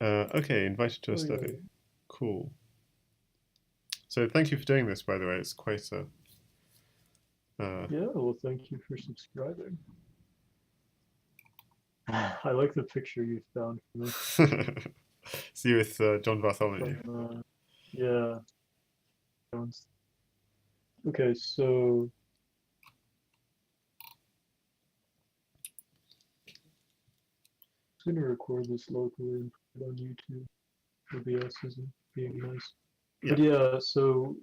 Okay, invited to a Oh yeah. study. Cool. So thank you for doing this, by the way. It's quite a. Yeah, well, thank you for subscribing. I like the picture you found for me See you with John Bartholomew. from, yeah, Jones. Okay, so I'm gonna record this locally and put it on YouTube. OBS isn't being nice. Yeah. But yeah, so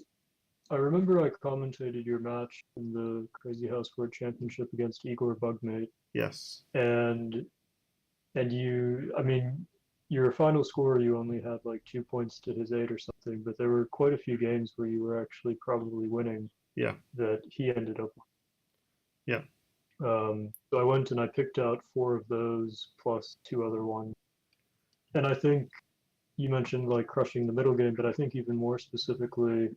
I remember I commentated your match in the Crazyhouse World Championship against Igor Bugmate, Yes. and I mean, your final score you only had like 2 points to his eight or something, but there were quite a few games where you were actually probably winning Yeah. that he ended up. Yeah. So I went and I picked out four of those plus two other ones, and I think you mentioned like crushing the middle game, but I think even more specifically,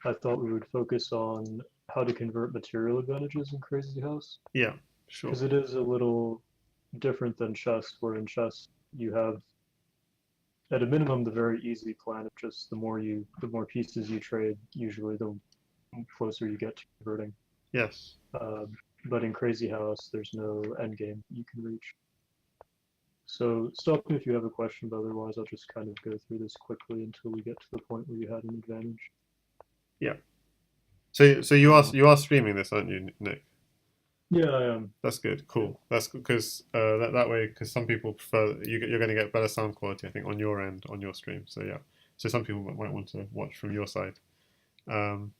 I thought we would focus on how to convert material advantages in Crazy House Yeah. Sure. because it is a little different than chess, where in chess you have at a minimum the very easy plan of just the more pieces you trade, usually the closer you get to converting. Yes. Uh, but in Crazy House, there's no end game you can reach. So stop me if you have a question, but otherwise I'll just kind of go through this quickly until we get to the point where you had an advantage. Yeah. So Uh, you are streaming this, aren't you, Nick? yeah, I am. That's good. Yeah. Cool. That's good because that way, because some people prefer you're going to get better sound quality, I think, on your end on your stream. So yeah. So some people might want to watch from your side. Um,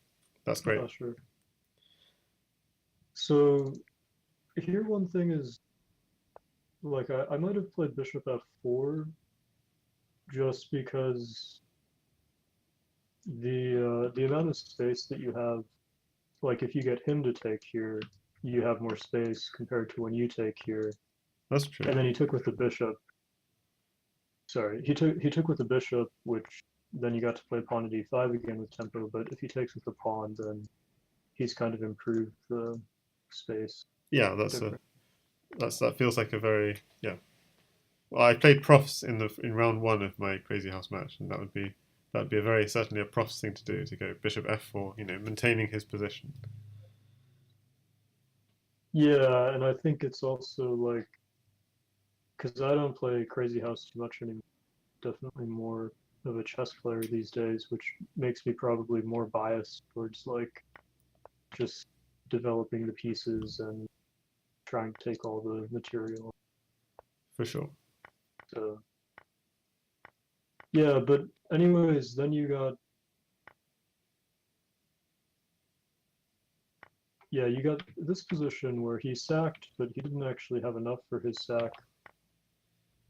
that's great. Sure. So here one thing is like I might have played Bishop F4 just because the amount of space that you have, like if you get him to take here, you have more space compared to when you take here. That's true. And then he took with the bishop. Sorry, he took with the bishop, which then you got to play pawn to d5 again with tempo. But if he takes with the pawn, then he's kind of improved the space Yeah, different. that feels like a very yeah. Well, I played profs in round one of my Crazy House match, and that would be a very certainly a profs thing to do to go bishop f4, maintaining his position. Yeah, and I think it's also like because I don't play Crazy House too much anymore. Definitely more of a chess player these days, which makes me probably more biased towards like just developing the pieces and trying to take all the material. For sure. So yeah, but anyways, then you got yeah, you got this position where he sacked, but he didn't actually have enough for his sack.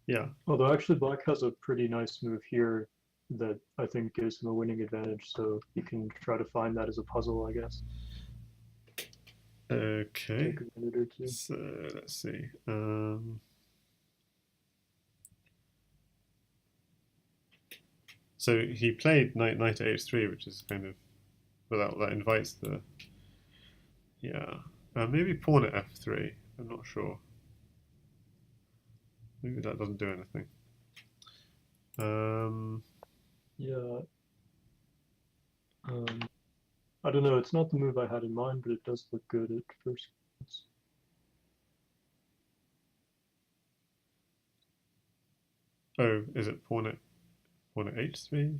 Yeah. Although actually Black has a pretty nice move here that I think gives him a winning advantage, so you can try to find that as a puzzle, I guess. Okay. Take a minute or two. So let's see. So he played knight to h3, which is kind of that invites the yeah. Maybe pawn at f3. I'm not sure. Maybe that doesn't do anything. Um, Yeah, um, I don't know. It's not the move I had in mind, but it does look good at first glance. oh, is it pawn at h3?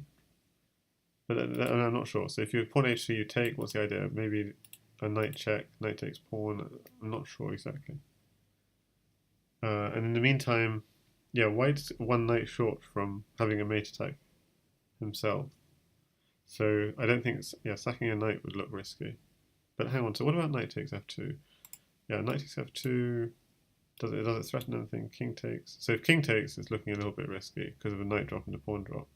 But I'm not sure. So if you pawn h3, you take. What's the idea? Maybe a knight check, knight takes pawn. I'm not sure exactly. And in the meantime, yeah, White's one knight short from having a mate attack himself. So I don't think yeah, sacking a knight would look risky. But hang on. So what about knight takes f2? Yeah, knight takes f2. Does it threaten anything? King takes. So if king takes, it's looking a little bit risky because of a knight drop and a pawn drop.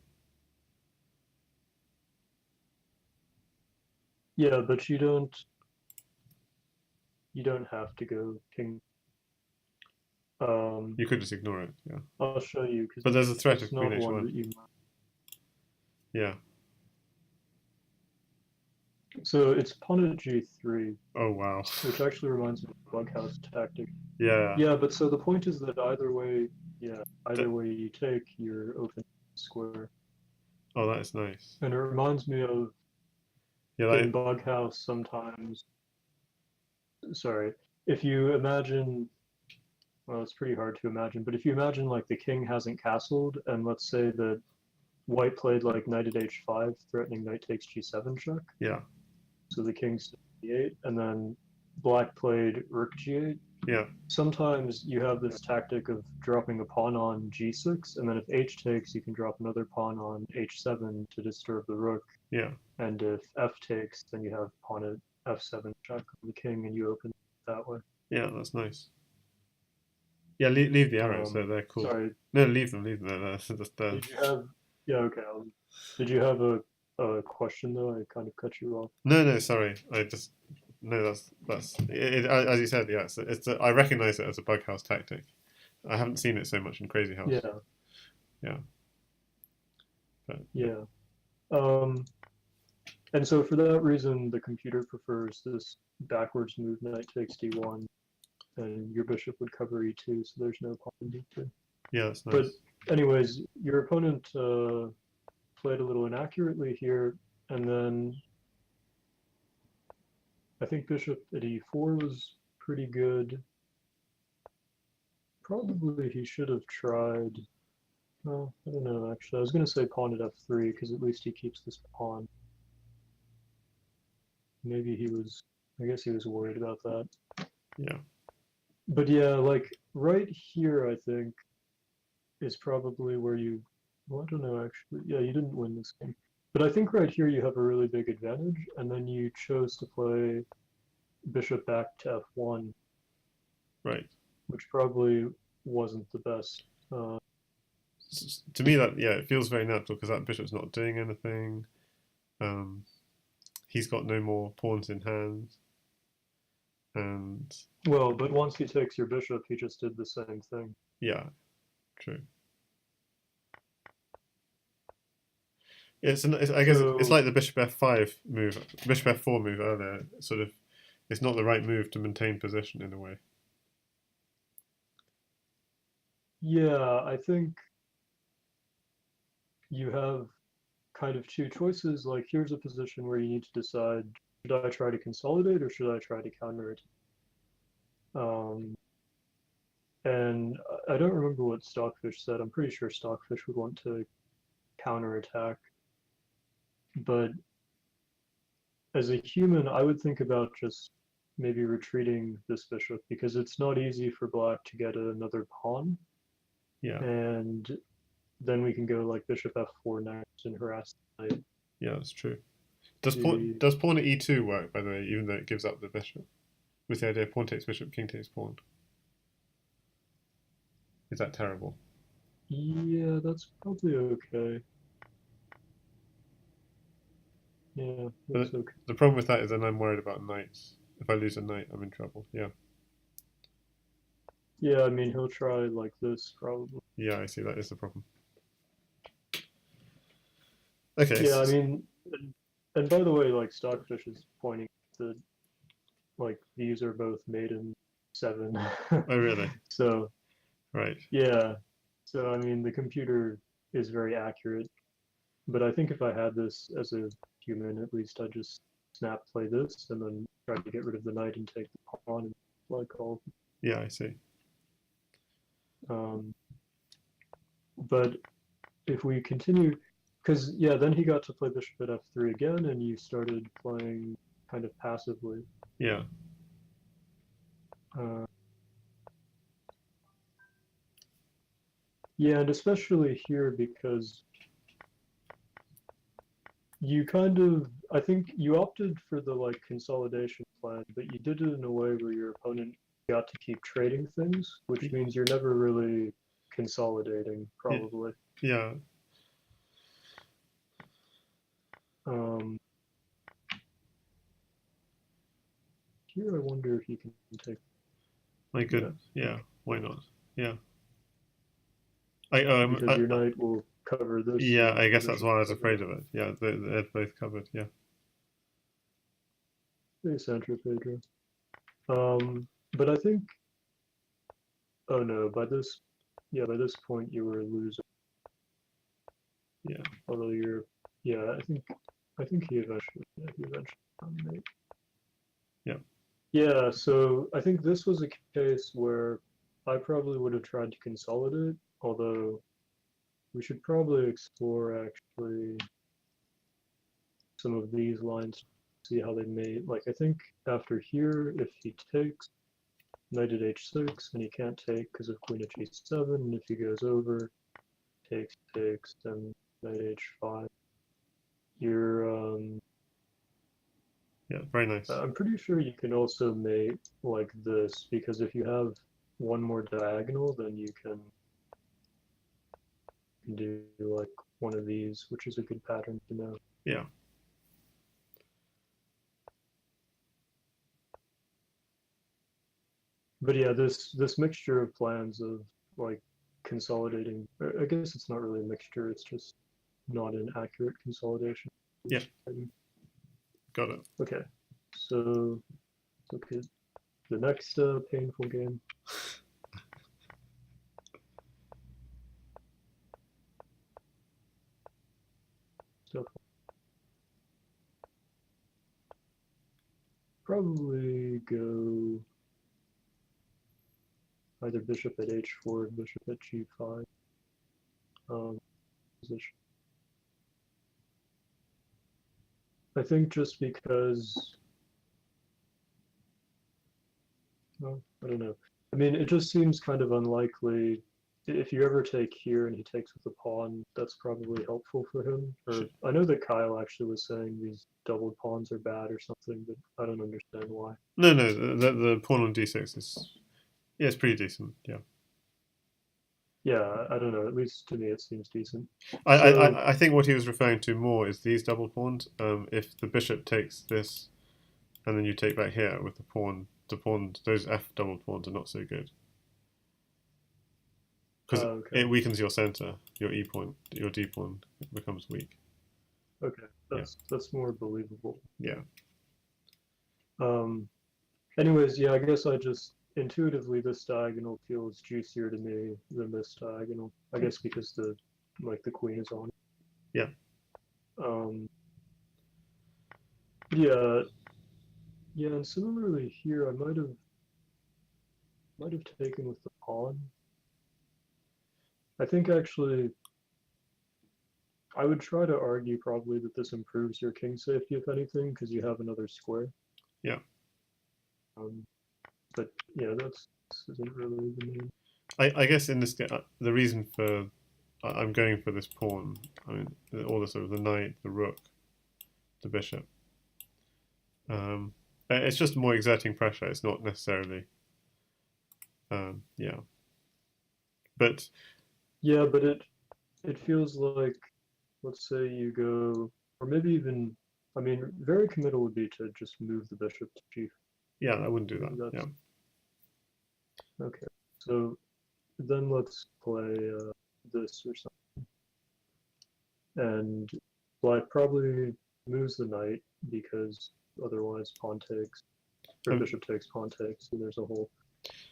Yeah, but you don't have to go king. Um, You could just ignore it. Yeah, I'll show you because but there's a threat it's of queen not one h1. that you. Yeah. So it's pawn to g3, Oh wow. which actually reminds me of Bughouse tactic. Yeah. Yeah, but so the point is that either way, Yeah, either That, way you take, you're open square. oh, that is nice. And it reminds me of Yeah, in like, Bughouse sometimes. Sorry, if you imagine, well, it's pretty hard to imagine, but if you imagine like the king hasn't castled, and let's say that white played like knight at h5, threatening knight takes g7 check, yeah, so the king's d8, and then black played rook g8. yeah, Sometimes you have this tactic of dropping a pawn on g6, and then if h takes, you can drop another pawn on h7 to disturb the rook. yeah, And if f takes, then you have pawn at f7 check on the king, and you open that way. yeah. That's nice. Yeah, leave the arrows. They're cool. Sorry, No, leave them. Leave them. They're did you have? Yeah, okay. Did you have a question though? I kind of cut you off. no, no. Sorry, I just no. That's it, as you said. Yeah, I recognize it as a bughouse tactic. I haven't seen it so much in Crazyhouse. Yeah, Yeah, but yeah. Um, and so for that reason, the computer prefers this backwards move, knight takes d1, and your bishop would cover e2, so there's no pawn in d2. yeah, that's But nice. anyways, your opponent played a little inaccurately here, and then I think bishop at e4 was pretty good. Probably he should have tried. Well, I don't know actually. I was going to say pawn at f3 because at least he keeps this pawn. Maybe he was. I guess he was worried about that. Yeah, But yeah, like right here, I think is probably where you. Well, I don't know actually. Yeah, you didn't win this game. But I think right here you have a really big advantage, and then you chose to play bishop back to f1, right. which probably wasn't the best. To me, that yeah, it feels very natural because that bishop's not doing anything. Um, he's got no more pawns in hand, and Well, but once he takes your bishop, he just did the same thing. yeah, true. I guess it's So like the bishop f5 move, bishop f4 move earlier. Sort of, it's not the right move to maintain position in a way. yeah, I think you have kind of two choices. Like here's a position where you need to decide: should I try to consolidate or should I try to counter it? Um, and I don't remember what Stockfish said. I'm pretty sure Stockfish would want to counterattack, but as a human, I would think about just maybe retreating this bishop because it's not easy for black to get another pawn, Yeah, and then we can go like bishop f4 next and harass the knight. yeah, that's true. The Does pawn at e2 work, by the way, even though it gives up the bishop? With the idea pawn takes bishop, king takes pawn. Is that terrible? Yeah, that's probably okay. Yeah, But that's okay. the problem with that is then I'm worried about knights. If I lose a knight, I'm in trouble. Yeah, Yeah, I mean he'll try like this probably. yeah, I see. That is the problem. Okay. Yeah, I mean, and by the way, like Stockfish is pointing that like these are both maiden 7. Oh, really? So Right. yeah, so I mean the computer is very accurate, but I think if I had this as a human, at least I'd just snap play this and then try to get rid of the knight and take the pawn and like all. Yeah, I see. Um, but if we continue, because yeah, then he got to play bishop at f3 again, and you started playing kind of passively. Yeah. Uh, yeah, and especially here because you kind of, I think you opted for the like consolidation plan, but you did it in a way where your opponent got to keep trading things, which means you're never really consolidating, probably. Yeah. Um, here, I wonder if you can take. My Yeah, goodness. Yeah. Why not? Yeah. because your knight will cover this. Yeah, And I the guess that's bishop why I will was cover afraid that. of it. Yeah, they're both covered. Yeah. Hey, Sandra Pedro. But I think. Oh no! By this yeah, by this point you were a loser. Yeah. Although you're, yeah, I think he eventually found mate. Yeah. Yeah, so I think this was a case where I probably would have tried to consolidate, although we should probably explore actually some of these lines, see how they mate. Like I think after here, if he takes knight at h6, and he can't take because of queen at g7, and if he goes over, takes, then knight h5. You're Yeah. Very nice. I'm pretty sure you can also mate like this because if you have one more diagonal, then you can do like one of these, which is a good pattern to know. Yeah. But yeah, this mixture of plans of like consolidating, I guess it's not really a mixture, it's just not an accurate consolidation. Yeah. Got it. Okay, so look at the next painful game. So probably go either bishop at h4 or bishop at g5 position. I think just because, well, I don't know. I mean, it just seems kind of unlikely. If you ever take here and he takes with a pawn, that's probably helpful for him. Or I know that Kyle actually was saying these doubled pawns are bad or something, but I don't understand why. No, the pawn on d6 is, yeah, it's pretty decent. Yeah. Yeah, I don't know. At least to me, it seems decent. I think what he was referring to more is these double pawns. If the bishop takes this, and then you take back here with the pawn, those f double pawns are not so good because okay. it weakens your center, your e pawn, your d pawn becomes weak. Okay, that's more believable. Yeah. Anyways, yeah, I guess I just intuitively this diagonal feels juicier to me than this diagonal. I guess because the queen is on. Yeah. Yeah, yeah, and similarly here, I might have taken with the pawn. I think actually, I would try to argue probably that this improves your king safety, if anything, because you have another square. Yeah. But yeah, this isn't really the main. I guess in this the reason for I'm going for this pawn. I mean, all the sort of the knight, the rook, the bishop. It's just more exerting pressure. It's not necessarily. Yeah. But yeah, but it feels like, let's say you go, or maybe even, I mean, very committal would be to just move the bishop to g4. yeah, I wouldn't do that. Yeah. Okay, so then let's play this or something, and black probably moves the knight because otherwise pawn takes, or bishop takes, pawn takes, and there's a hole.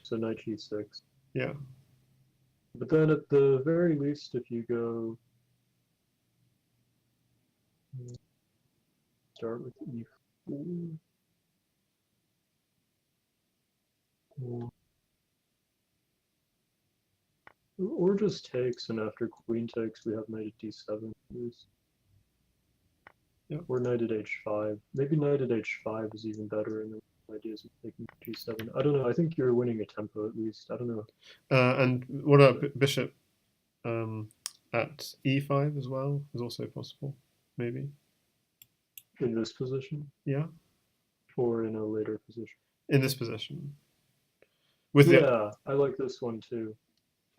So knight g6. Yeah. But then at the very least, if you go start with e4, or just takes, and after queen takes, we have knight at d7. Yeah. Or knight at h5. Maybe knight at h5 is even better, and the ideas of taking g7. I don't know. I think you're winning a tempo at least. I don't know. And what about bishop at e5 as well? Is also possible, maybe. In this position? Yeah. Or in a later position? In this position. Yeah, I like this one too.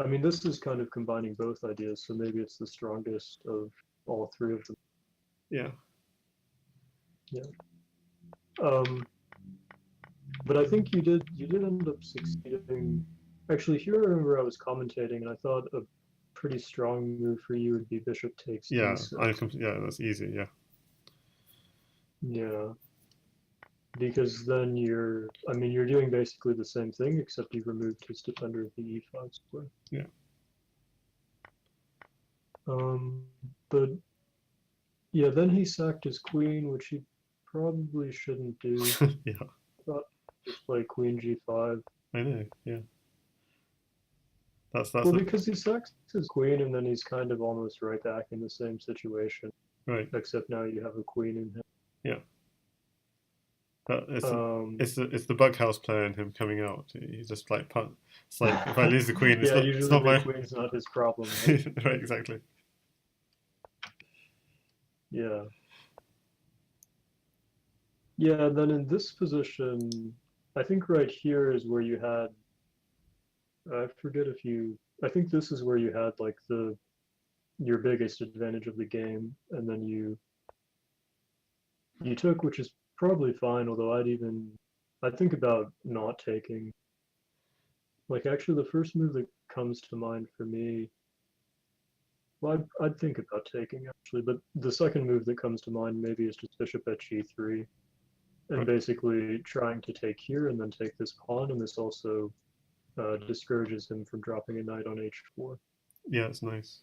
I mean, this is kind of combining both ideas, so maybe it's the strongest of all three of them. Yeah. Yeah. But I think you did end up succeeding. Actually, here I remember I was commentating, and I thought a pretty strong move for you would be bishop takes. Yeah, yeah, that's easy. Yeah. Yeah. Because then you're doing basically the same thing, except you've removed his defender of the e5 square. Yeah. Um, but yeah, then he sacked his queen, which he probably shouldn't do. Yeah, Thought just play queen g5. I know. Yeah, that's Well, a, because he sacks his queen, and then he's kind of almost right back in the same situation, right. except now you have a queen in him. Yeah, that Um, it's the bug house player in him coming out. He's just like it's like if I lose the queen, yeah, it's usually not the my queen's not his problem, right? right exactly. Yeah. Yeah, then in this position, I think right here is where you had, I forget if you, I think this is where you had like your biggest advantage of the game, and then you took, which is probably fine, although I'd think about not taking. Like actually the first move that comes to mind for me, well, I'd think about taking actually, but the second move that comes to mind maybe is just bishop at g3, and Right. basically trying to take here and then take this pawn, and this also discourages him from dropping a knight on h4. Yeah, it's nice.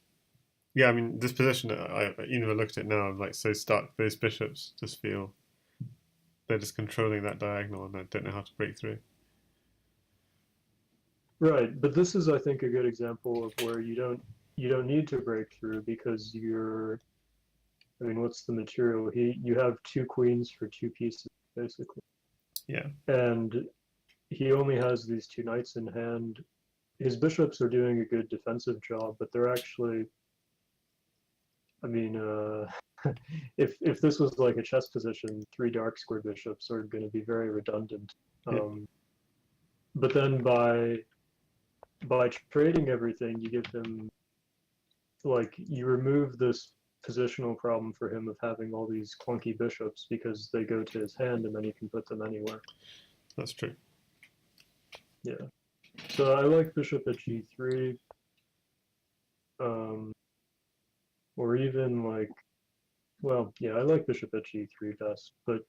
Yeah, I mean this position. You know, I look at it now. I'm like so stuck. Those bishops just feel they're just controlling that diagonal, and I don't know how to break through. Right, but this is, I think, a good example of where you don't need to break through because I mean, what's the material? You have two queens for two pieces basically, Yeah, and he only has these two knights in hand. His bishops are doing a good defensive job, but they're actually, I mean, if this was like a chess position, three dark square bishops are going to be very redundant. yeah, Um, but then by trading everything, you give him like you remove this positional problem for him of having all these clunky bishops because they go to his hand and then he can put them anywhere. that's true. Yeah. So I like bishop at g3, um, or even like, well, yeah, I like bishop at g3 best, but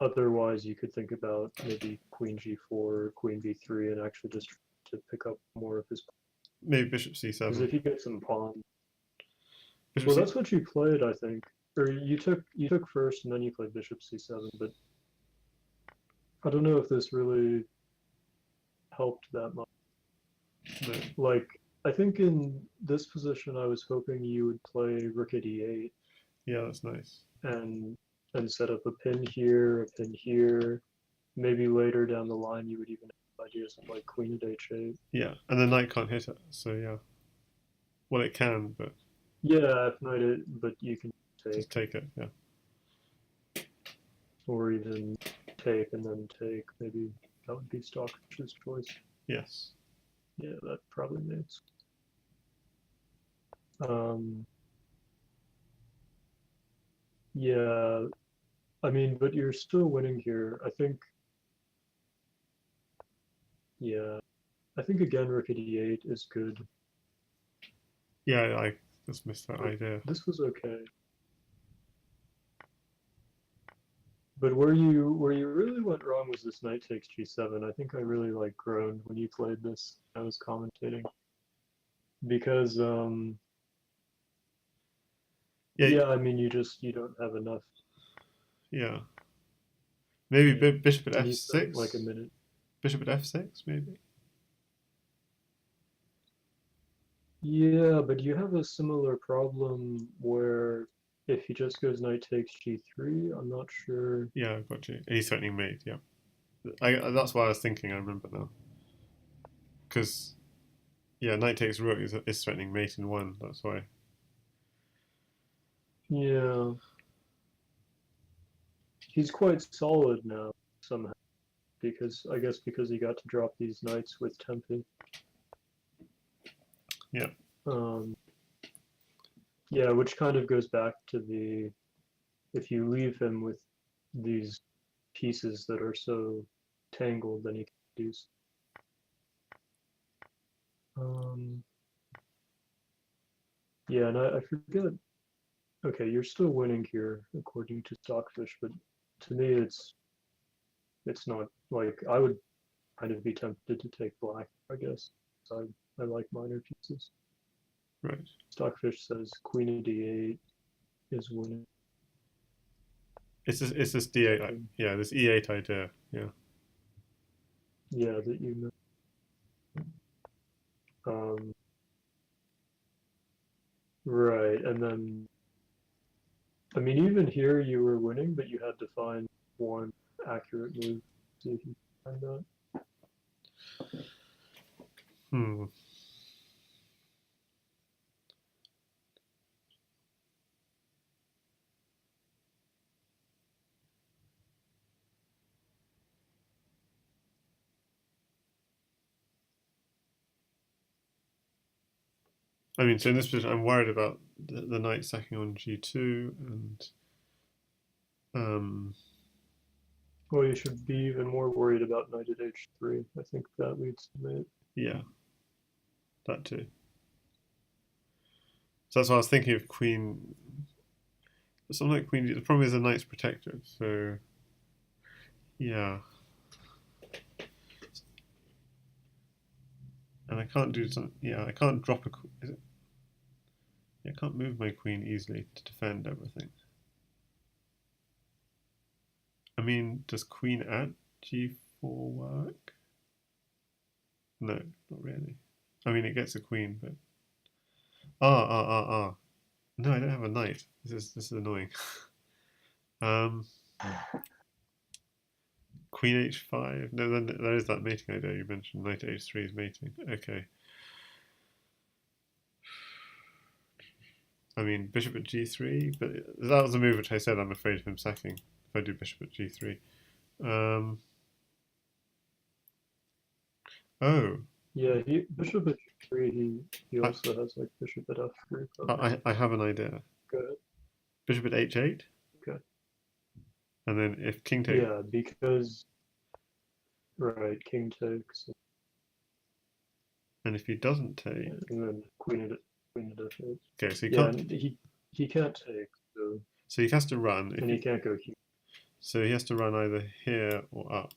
otherwise you could think about maybe queen g4, queen b3, and actually just to pick up more of his. Maybe bishop Because c7. if you get some pawn, Bishop well, c. that's what you played, I think, or you took first and then you played bishop c7, but I don't know if this really helped that much. No. Like, I think in this position, I was hoping you would play rook at e8 Yeah, that's nice. and set up a pin here, a pin here. Maybe later down the line, you would even have ideas of like queen at h8. Yeah, and the knight can't hit it. So yeah, well it can, but Yeah, if not it, but you can just take, take it. Yeah. or even take and then take. Maybe that would be Stockfish's choice. Yes. Yeah, that probably makes. Um, yeah, I mean, but you're still winning here. I think, yeah, I think again, rook at e8 is good, Yeah, I just missed that but idea. this was okay. But where you really went wrong was this knight takes g7. I think I really like groaned when you played this. I was commentating because Yeah, yeah, I mean you don't have enough. yeah. Maybe Yeah, bishop at and you spent like a f6. minute. Bishop at f6, maybe. Yeah, but you have a similar problem where if he just goes knight takes g3, I'm not sure. Yeah, I've got you. He's threatening mate. Yeah, that's why I was thinking. I remember now. Because yeah, knight takes rook is threatening mate in one. That's why. Yeah, he's quite solid now somehow because I guess because he got to drop these knights with Tempe. Yeah, Um, yeah, which kind of goes back to the if you leave him with these pieces that are so tangled, then he can do. Um, yeah, and I forget. Okay, you're still winning here according to Stockfish, but to me, it's not like I would kind of be tempted to take black, I guess. I like minor pieces. Right. Stockfish says queen of d8 is winning. It's this D8. Yeah, this E8 idea. Yeah. Yeah, that you know. Right, and then I mean, even here you were winning, but you had to find one accurate move. See if you can find that. Hmm. I mean, so in this position, I'm worried about the knight sacking on G2 and Well, you should be even more worried about knight at h3. I think that leads to mate. yeah, that too. So that's why I was thinking of queen. Something like queen. The problem is the knight's protected, so yeah. And I can't do some. Yeah, I can't drop a. Is it? Yeah, I can't move my queen easily to defend everything. I mean, does queen at G4 work? No, not really. I mean, it gets a queen, but ah. No, I don't have a knight. This is annoying. um, Queen h5. No, then there is that mating idea you mentioned. Knight h3 is mating. Okay. I mean, bishop at g3, but that was a move which I said I'm afraid of him sacking if I do bishop at g3. Oh, Yeah, bishop at g3. He I, also has like bishop at f3. I have an idea. Good. Bishop at h8, Okay. and then if king takes. Yeah, because right, king takes, And if he doesn't take. and then queen at f8. Okay, so he Yeah, can't. and he can't take, so So he has to run. and he can't go here. So he has to run either here or up.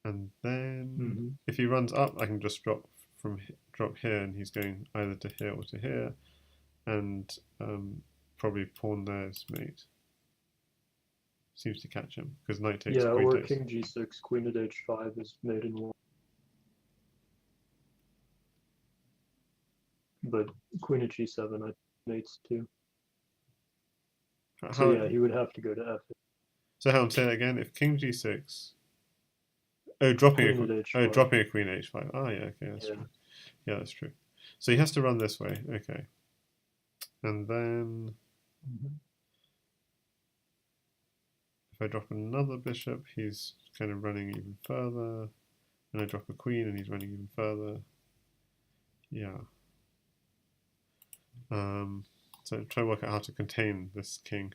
And then if he runs up, I can just drop here, and he's going either to here or to here, and probably pawn there is mate. Seems to catch him because knight takes. Yeah, Queen or takes. king g6, queen at h5 is mate in one. But queen at g7, I mates too. So yeah, he would have to go to f8. So how say that again? If king g6. Oh, dropping dropping a queen h5. Oh yeah, okay, that's true. Yeah, that's true. So he has to run this way. Okay, and then if I drop another bishop, he's kind of running even further. And I drop a queen, and he's running even further. Yeah. So try to work out how to contain this king.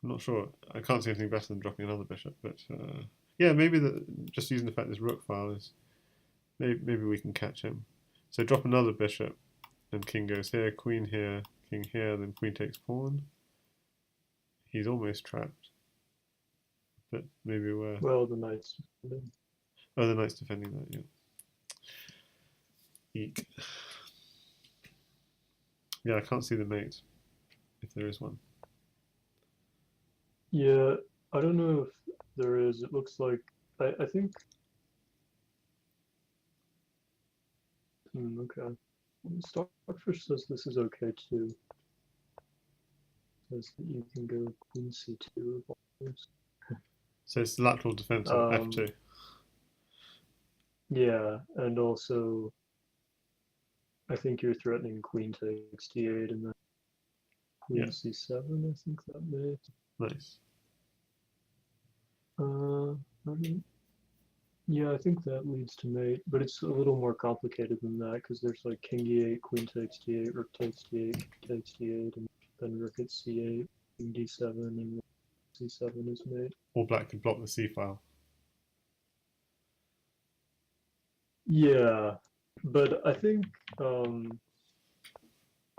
I'm not sure. I can't see anything better than dropping another bishop, but yeah, maybe just using the fact this rook file is maybe we can catch him. So drop another bishop, and king goes here, queen here, king here, then queen takes pawn. He's almost trapped, but maybe we're. Well, the knight's defending. Oh, the knight's defending that. Yeah. Eek. Yeah, I can't see the mate if there is one. Yeah, I don't know if there is. It looks like I think. Okay. Stockfish says this is okay too. Says that you can go queen c2. So it's lateral defense of f2. Yeah, and also I think you're threatening queen takes d8 and then queen c7. I think that may. Nice. Yeah, I think that leads to mate, but it's a little more complicated than that because there's like king e8, queen takes d8, rook takes d8, takes d8, and then rook at c8, king d7, and rook c7 is mate. All black could block the c file. Yeah, but I think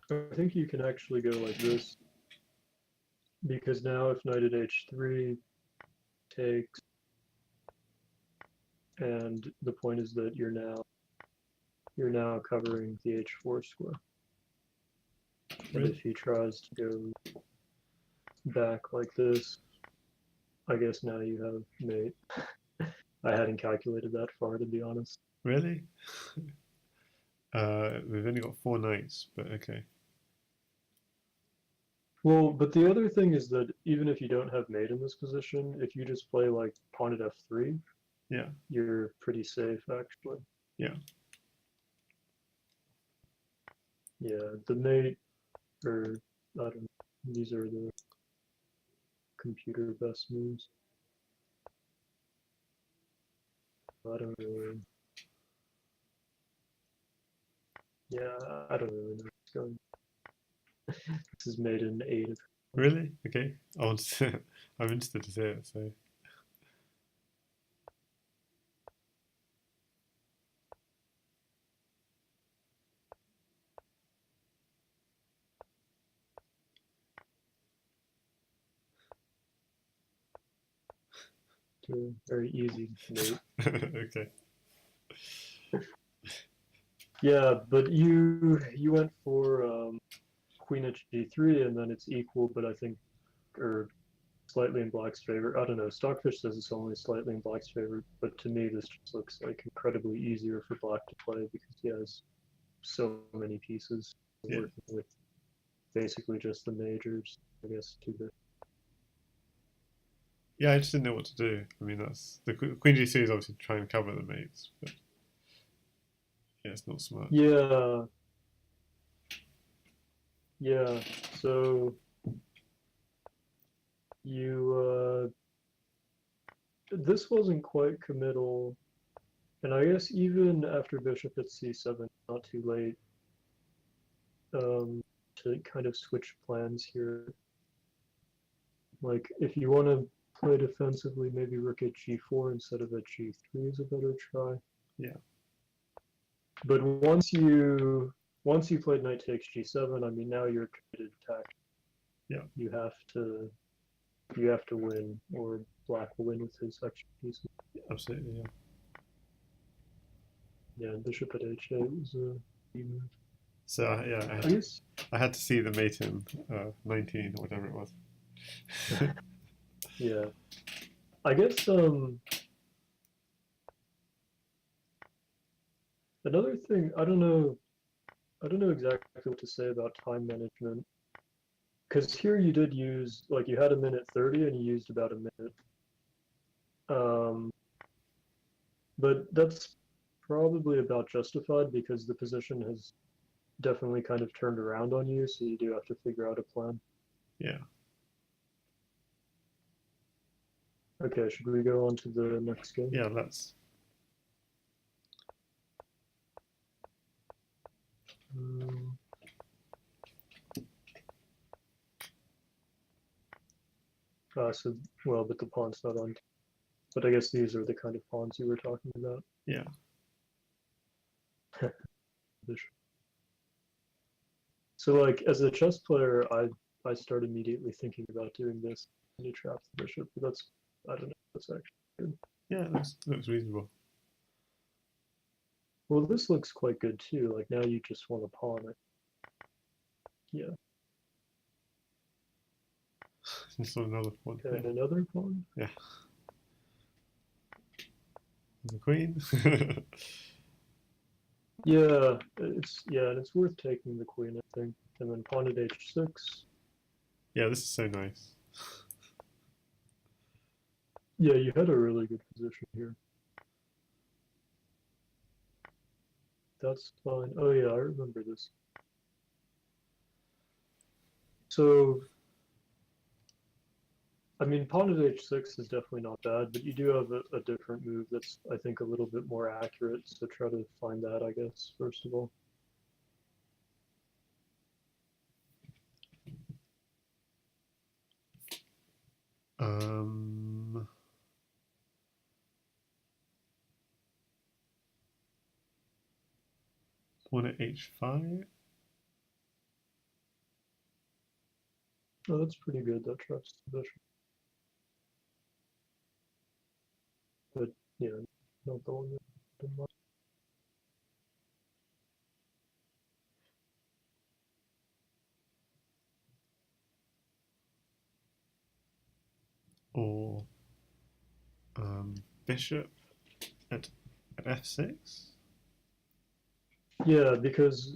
you can actually go like this. because now if knight at h3 takes, and the point is that you're now covering the h4 square. And Really? if he tries to go back like this, I guess now you have mate. I hadn't calculated that far, to be honest. Really? We've only got 4 knights, but okay. Well, but the other thing is that even if you don't have mate in this position, if you just play like pawn at f3, Yeah, you're pretty safe actually. yeah. Yeah, the mate, or I don't know, these are the computer best moves. I don't really, yeah, I don't really know what's going. This is made in 8 of Really? Okay. I want to. I'm interested to see it. So to very easy mate. okay. Yeah, but you went for queen at g3 and then it's equal, but I think, or slightly in black's favor. I don't know. Stockfish says it's only slightly in black's favor, but to me this just looks like incredibly easier for black to play because he has so many pieces Yeah. working with basically just the majors. I guess to the Yeah, I just didn't know what to do. I mean, that's the Queen G2 is obviously to try and cover the mates, but yeah, it's not smart. yeah, yeah. So you this wasn't quite committal, and I guess even after bishop at c7, not too late to kind of switch plans here. Like if you want to play defensively, maybe rook at g4 instead of at g3 is a better try. Yeah. But once you played knight takes g7, I mean now you're committed attack. Yeah. You have to win, or black will win with his extra pieces. Absolutely. Yeah. Yeah, and bishop at h8 was a key move. So yeah, I guess I had to see the mate in 19 or whatever it was. yeah. I guess another thing, I don't know exactly what to say about time management. Because here you did use, like, you had a minute 30 and you used about a minute. Um, but that's probably about justified because the position has definitely kind of turned around on you, so you do have to figure out a plan. Yeah. Okay, should we go on to the next game? Yeah. Let's. Um, so, well, but the pawn's not on. But I guess these are the kind of pawns you were talking about. Yeah. Bishop. So, like, as a chess player, I start immediately thinking about doing this. And you trap the bishop, but that's, I don't know, that's actually good. Yeah. Looks reasonable. Well, this looks quite good too. Like, now you just want a pawn. Yeah. Just another one. Okay, Yeah. and another pawn? Yeah. The queen. Yeah, and it's worth taking the queen, I think. And then pawn at h6. Yeah. This is so nice. Yeah, you had a really good position here. That's fine. Oh yeah, I remember this. So, I mean, pawn at h6 is definitely not bad, but you do have a different move that's, I think, a little bit more accurate. So try to find that, I guess, first of all. Um. Pawn at h5. Oh, that's pretty good. That traps the bishop. But yeah, not the one that I didn't like. Or bishop at f6. Yeah, because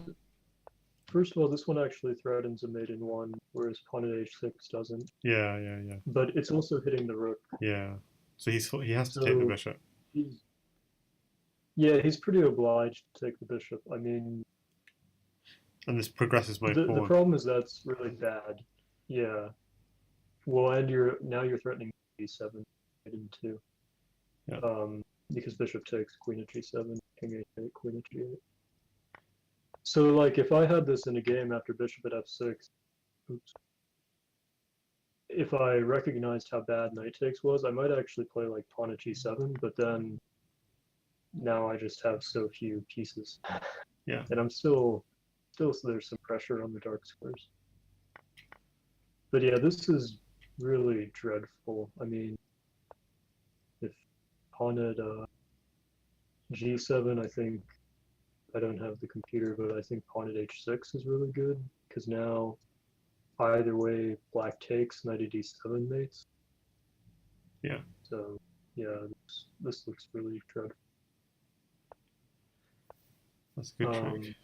first of all, this one actually threatens a mate in one, whereas pawn at h6 doesn't. Yeah, yeah, yeah, But it's also hitting the rook. yeah. So he has to take the So bishop. he's yeah, he's pretty obliged to take the bishop. I mean, And this progresses my the pawn. problem is that's really bad. Yeah. Well, and you're threatening d7 in two. Yeah. Because bishop takes queen at g7, king a8, queen at g8. So like if I had this in a game after bishop at f6, oops, if I recognized how bad knight takes was, I might actually play like pawn at g7, but then now I just have so few pieces. Yeah. And I'm still so there's some pressure on the dark squares. But yeah, this is really dreadful. I mean, if pawn at g7, I think I don't have the computer, but I think pawn at h6 is really good because now either way, black takes, knight at d7 mates. Yeah. So yeah, this looks really dreadful. That's a good trick.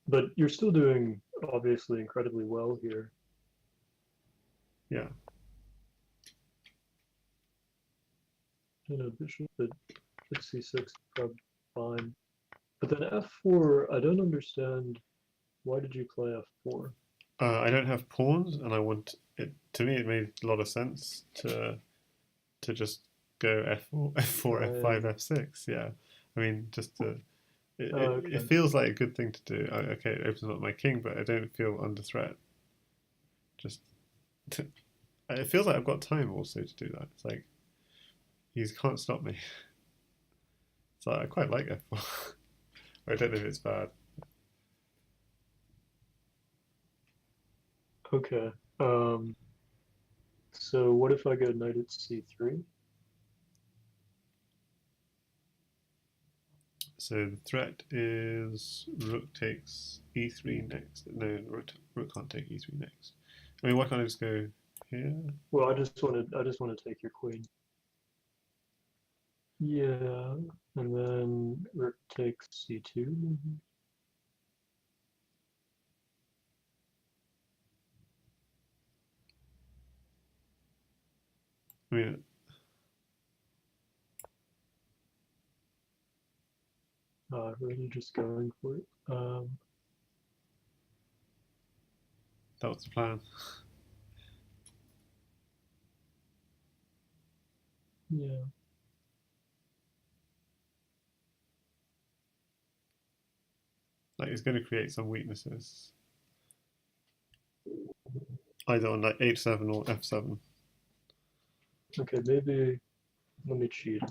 But you're still doing obviously incredibly well here. Yeah. You know, bishop at c6 probably fine. But then f4, I don't understand. Why did you play f4? I don't have pawns, and I want it. To me, it made a lot of sense to just go f4, f4, f5, f6. Yeah, I mean, just to. It Okay. feels like a good thing to do. Okay, it opens up my king, but I don't feel under threat. Just, it feels like I've got time also to do that. It's like he can't stop me. So I quite like f4. I don't know if it's bad. Okay. So what if I go knight at c3? So the threat is rook takes e3 next. No, rook can't take e3 next. I mean, why can't I just go here? Well, I just want to take your queen. Yeah, and then rook takes c2. I mean, Really just going for it. that was the plan. Yeah. Like, it's going to create some weaknesses, either on like h7 or f7. Okay, maybe let me cheat.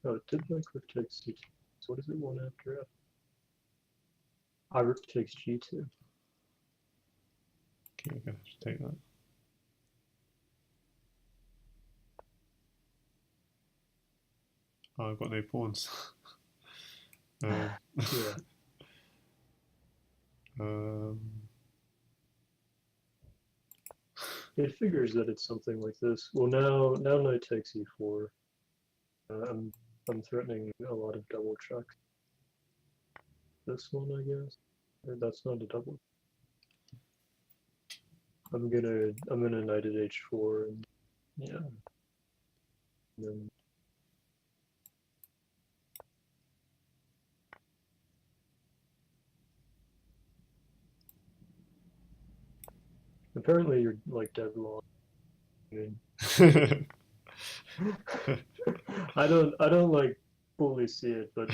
Oh, it did like rook takes c2. So what does it want after f? Rook takes g2. Okay, we're going to have to take that. Oh, I've got no pawns. Yeah. um, It figures that it's something like this. Well, now knight takes e4. I'm threatening a lot of double checks. This one, I guess. Or that's not a double. I'm gonna knight at h4 and yeah. And then apparently you're like dead long. I mean, I don't like fully see it, but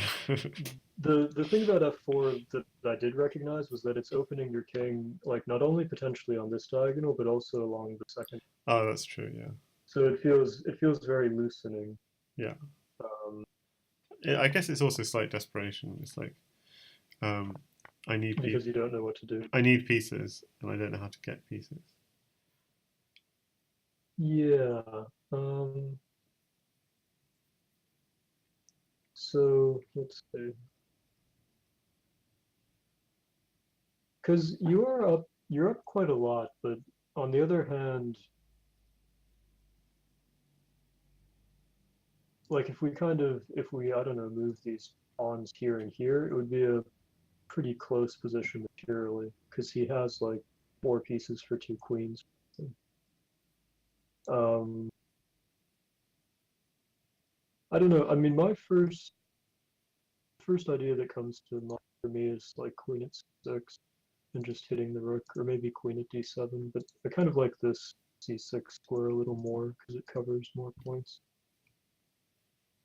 the thing about f4 that I did recognize was that it's opening your king like not only potentially on this diagonal but also along the second. Oh, that's true. Yeah. So it feels very loosening. Yeah. Um, I guess it's also slight desperation. It's like I need because you don't know what to do. I need pieces, and I don't know how to get pieces. Yeah. So let's see. Because you're up quite a lot, but on the other hand, like if we I don't know, move these pawns here and here, it would be a pretty close position materially, because he has like 4 pieces for 2 queens. Um, I don't know. I mean, my first idea that comes to mind for me is like queen at 6 and just hitting the rook, or maybe queen at d7. But I kind of like this c6 square a little more because it covers more points.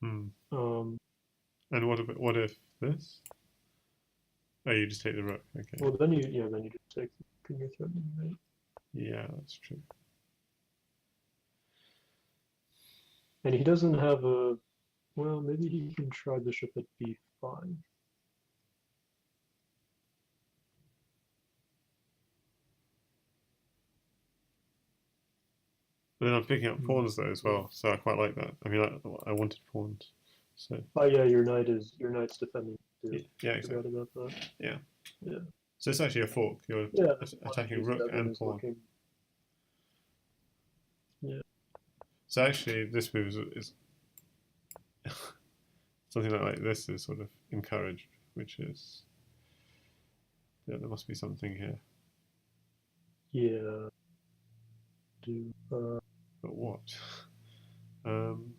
Hmm. Um, And what if this? Oh, you just take the rook. Okay. well, then you just take the rook and you're threatening, right? Yeah, that's true. And he doesn't have a. Well, maybe he can try bishop at b5. But then I'm picking up pawns though as well, so I quite like that. I mean, I wanted pawns, so. Oh yeah, your knight's defending too. Yeah, Forgot exactly. about that. Yeah. Yeah. So it's actually a fork. You're Yeah, attacking rook and is pawn. looking. Yeah. So actually, this move is something like this is sort of encouraged, which is there must be something here. Yeah. Do But what? Um,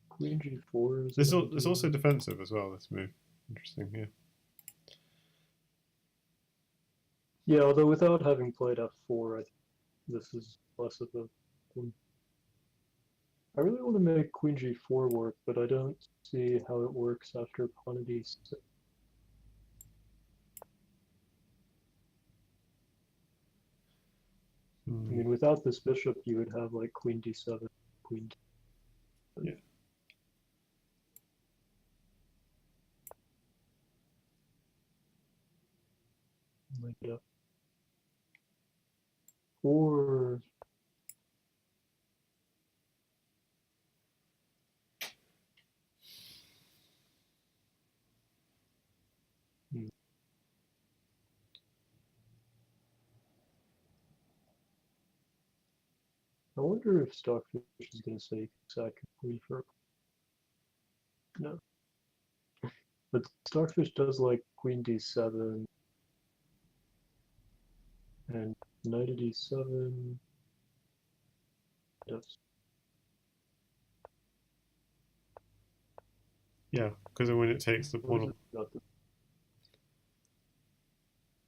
queen g4 is this an it's idea. also defensive as well. This move, interesting. Yeah. Yeah, although without having played f4, I think this is less of a one. I really want to make queen g4 work, but I don't see how it works after pawn at e6. I mean, without this bishop, you would have like queen d7, queen d7. Yeah. Like, yeah. Or hmm, I wonder if Stockfish is going to say sack queen for no. But Stockfish does like queen d7 and knight at e7. Does Yeah, because when it takes the or is pawn. it not the,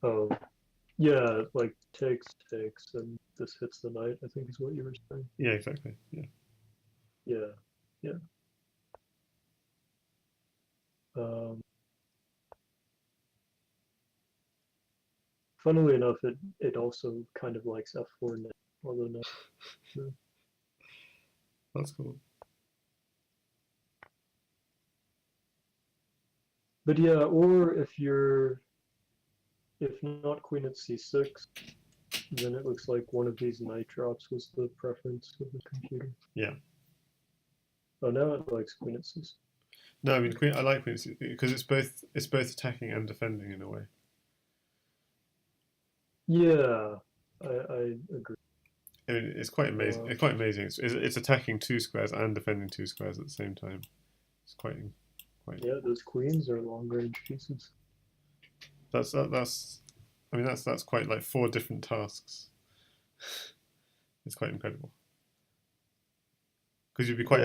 oh yeah, like takes and this hits the knight, I think is what you were saying. Yeah, exactly. Yeah. Yeah, yeah. Um, Funnily enough, it also kind of likes f4 now, although not. No. That's cool. But yeah, or if not queen at c6, then it looks like one of these knight drops was the preference of the computer. Yeah. Oh, now it likes queen at c6. No, I mean queen. I like queen because it's both attacking and defending in a way. Yeah, I agree. I mean, it's quite amazing. It's quite amazing. It's attacking 2 squares and defending 2 squares at the same time. It's quite. Yeah, those queens are long range pieces. That's. I mean, that's quite like 4 different tasks. It's quite incredible. Because you'd be quite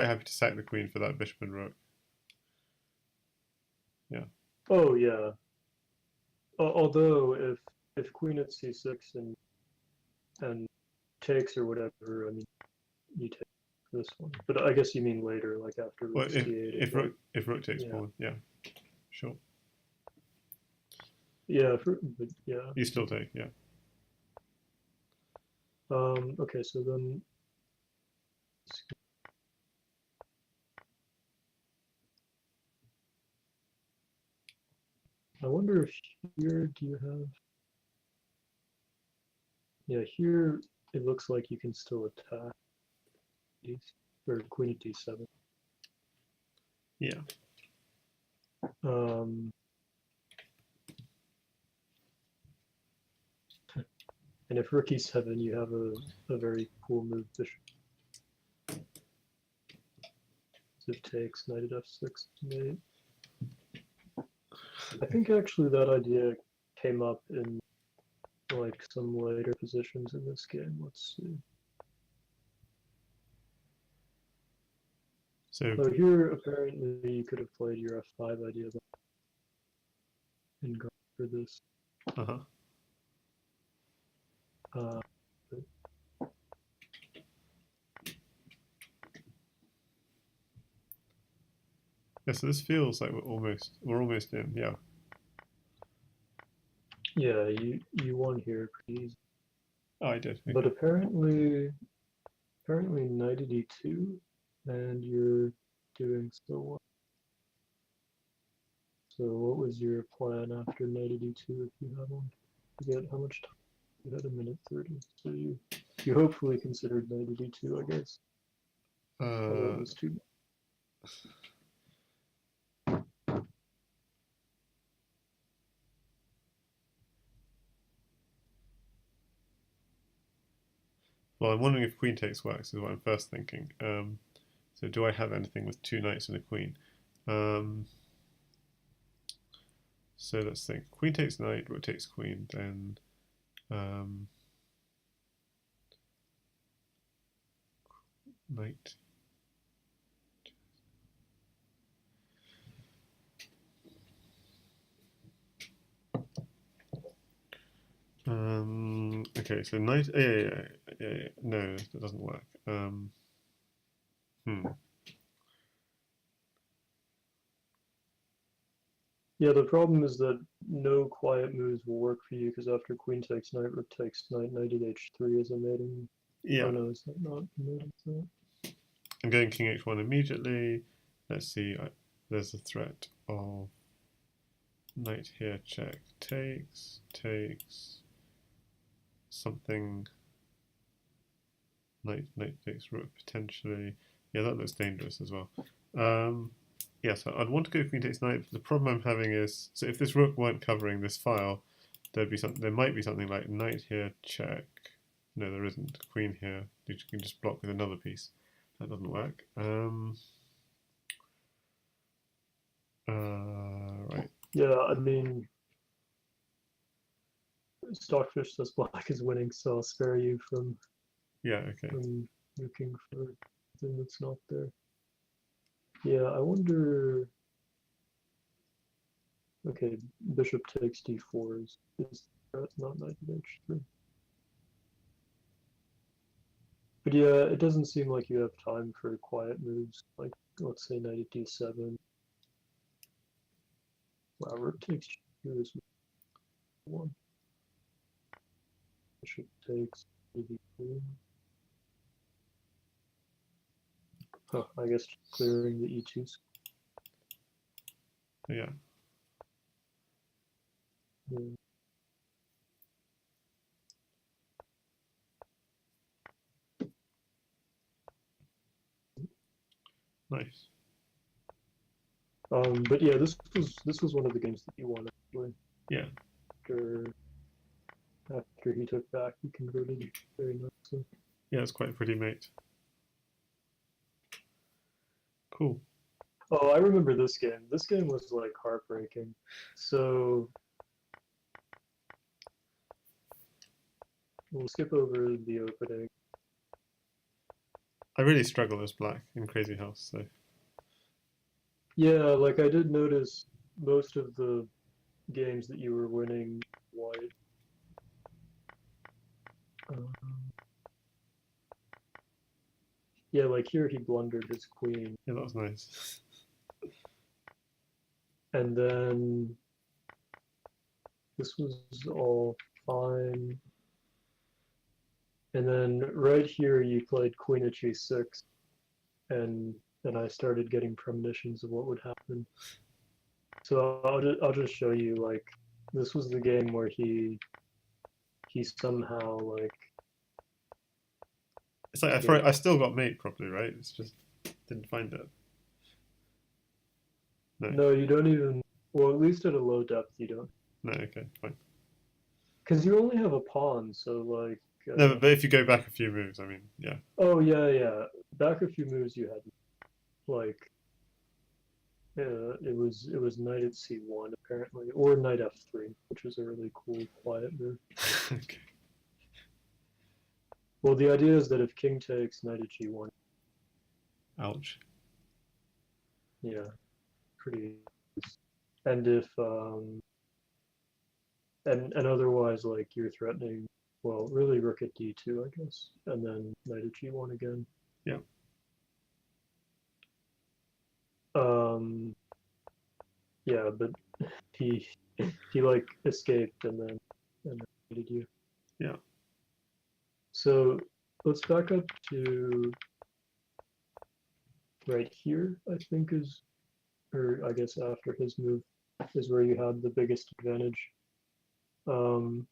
happy to sack the queen for that bishop and rook. Yeah. Oh yeah. Although if queen at c6 and takes or whatever, I mean, you take this one. But I guess you mean later, like after Well, rook c8. if rook takes yeah. pawn, yeah, sure. Yeah, but yeah. You still take, yeah. Okay, so then I wonder if here do you have? Yeah, here it looks like you can still attack or queen at d7. Yeah. Um, and if rook e7, you have a very cool move, bishop takes, knight at f6, mate. I think actually that idea came up in like some later positions in this game. Let's see. So, So here apparently you could have played your f5 idea and gone for this. uh-huh. Uh, Yeah, so this feels like we're almost in, yeah. yeah, you won here pretty easy. Oh, I did. Okay. But apparently knight at e2, and you're doing so well. So what was your plan after knight at e2 if you had one? You get how much time? You had a minute 30. So you hopefully considered knight at e2, I guess. Although it was too. Well, I'm wondering if queen takes works is what I'm first thinking. So do I have anything with two knights and a queen? So let's think. Queen takes knight, rook takes queen, then knight. Okay, so knight. Yeah. No, that doesn't work. Hmm. Yeah, the problem is that no quiet moves will work for you because after queen takes knight, rook takes knight, knight at h3 is a mating. Yeah, Oh no, is that not a mating threat? I'm going king h1 immediately. Let's see. There's a threat of knight here. Check. Takes something. Knight takes rook potentially. Yeah, that looks dangerous as well. Yeah, so I'd want to go queen takes knight. The problem I'm having is, so if this rook weren't covering this file, there might be something like knight here, check. No, there isn't. Queen here. You can just block with another piece. That doesn't work. Right. Yeah, I mean, Stockfish says black is winning, so I'll spare you Yeah. Okay. from looking for something that's not there. Yeah, I wonder. Okay, bishop takes d4 is not knight at h3. But yeah, it doesn't seem like you have time for quiet moves, like let's say knight at d7. Wow, rook takes g2 is one. Bishop takes d3. Huh, I guess clearing the e2. Yeah. Yeah. Nice. But yeah, this was one of the games that you won actually. Yeah. After he took back, he converted very nicely. Yeah, it's quite pretty, mate. Cool. Oh, I remember this game. This game was like heartbreaking. So we'll skip over the opening. I really struggle as black in Crazyhouse, so Yeah, like I did notice most of the games that you were winning white. Um, yeah, like here he blundered his queen, yeah, that was nice. and then this was all fine. And then right here you played queen at g6, and then I started getting premonitions of what would happen. So I'll just show you, like, this was the game where he somehow, like, It's like yeah. I still got mate properly, right? It's just didn't find it. No, No, you don't even, well, at least at a low depth you don't. no, okay, fine. Because you only have a pawn, so, like, No, but if you go back a few moves, I mean, yeah. oh, yeah, yeah. Back a few moves you had, like, it was knight at c1 apparently, or knight f3, which was a really cool quiet move. Okay. Well, the idea is that if king takes, knight at g1, Ouch. yeah, pretty. And if and otherwise, like, you're threatening, well, really rook at d2, I guess, and then knight at g1 again. Yeah. Yeah, but he he like escaped and then hated you. Yeah. So let's back up to right here, I think is, or I guess after his move is where you had the biggest advantage. Um,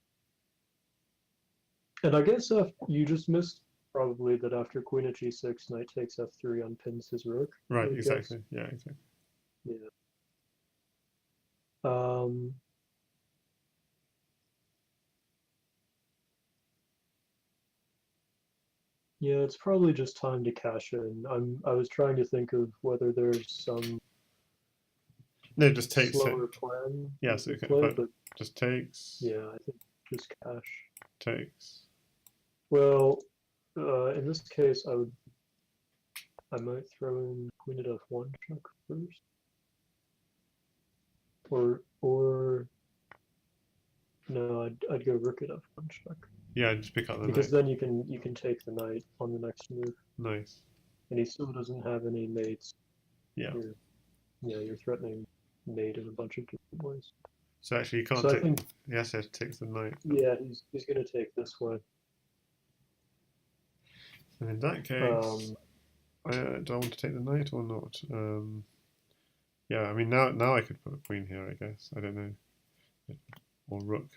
and I guess you just missed probably that after queen at g6, knight takes f3 unpins his rook. Right, I exactly. guess. Yeah, exactly. Yeah. Um, yeah, it's probably just time to cash in. I was trying to think of whether there's some No, just takes it. slower plan Yeah, you so could play, but just takes, yeah, I think just cash. takes. Well, in this case, I might throw in queen at f1 check first, or no, I'd go rook at f1 check Yeah, just pick up the because knight. then you can take the knight on the next move, Nice. and he still doesn't have any mates. Yeah. You're, yeah, you're threatening mate in a bunch of different ways. So actually, you can't So I take. think, Yes, he has to take the knight. yeah, he's gonna take this way. And in that case, Um, do I want to take the knight or not? Yeah, I mean now I could put a queen here, I guess. I don't know, or rook.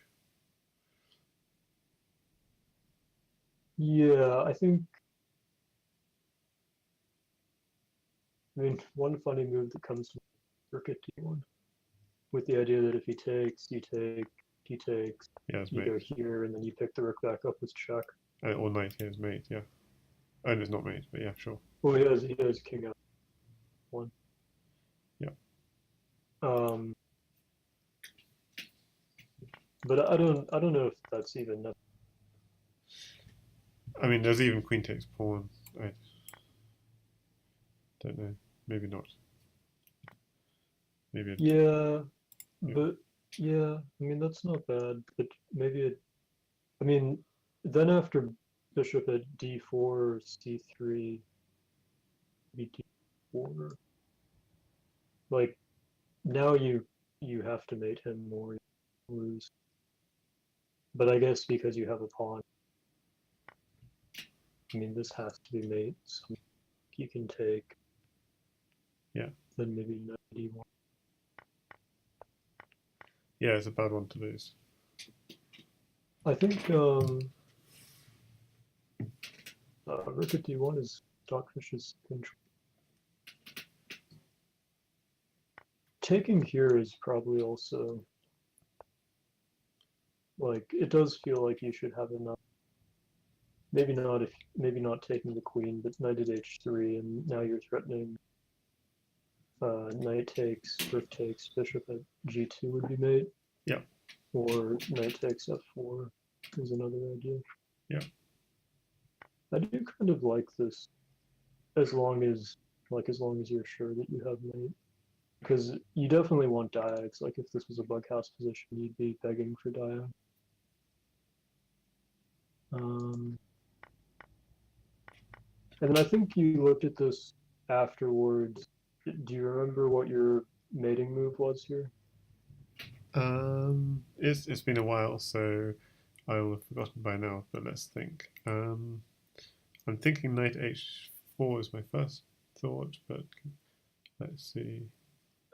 yeah, I think. I mean, one funny move that comes to rook at d1, with the idea that if he takes, you take, he takes, Yeah, it's you mate. go here, and then you pick the rook back up with check. Or knight here is mate. Yeah. Oh, and it's not mate, but yeah, sure. Well, he has king f1. Yeah. Um, but I don't know if that's even. I mean, there's even queen takes pawn. I don't know. Maybe not. Maybe. Yeah, Yeah. but yeah, I mean that's not bad. But maybe it. I mean, then after bishop at d4, c3, bd4, like now you have to mate him or you lose. But I guess because you have a pawn, I mean this has to be mate, so you can take. Yeah. Then maybe knight d1. Yeah, it's a bad one to lose. I think rook at d1 is Stockfish's control. Taking here is probably also, like, it does feel like you should have enough. Maybe not taking the queen, but knight at h3, and now you're threatening knight takes, rook takes, bishop at g2 would be mate. Yeah. Or knight takes f4 is another idea. Yeah. I do kind of like this, as long as you're sure that you have mate. Because you definitely want diags. Like if this was a bug house position, you'd be begging for diag. And then I think you looked at this afterwards. Do you remember what your mating move was here? It's been a while, so I will have forgotten by now. But let's think. I'm thinking knight h4 is my first thought, but let's see.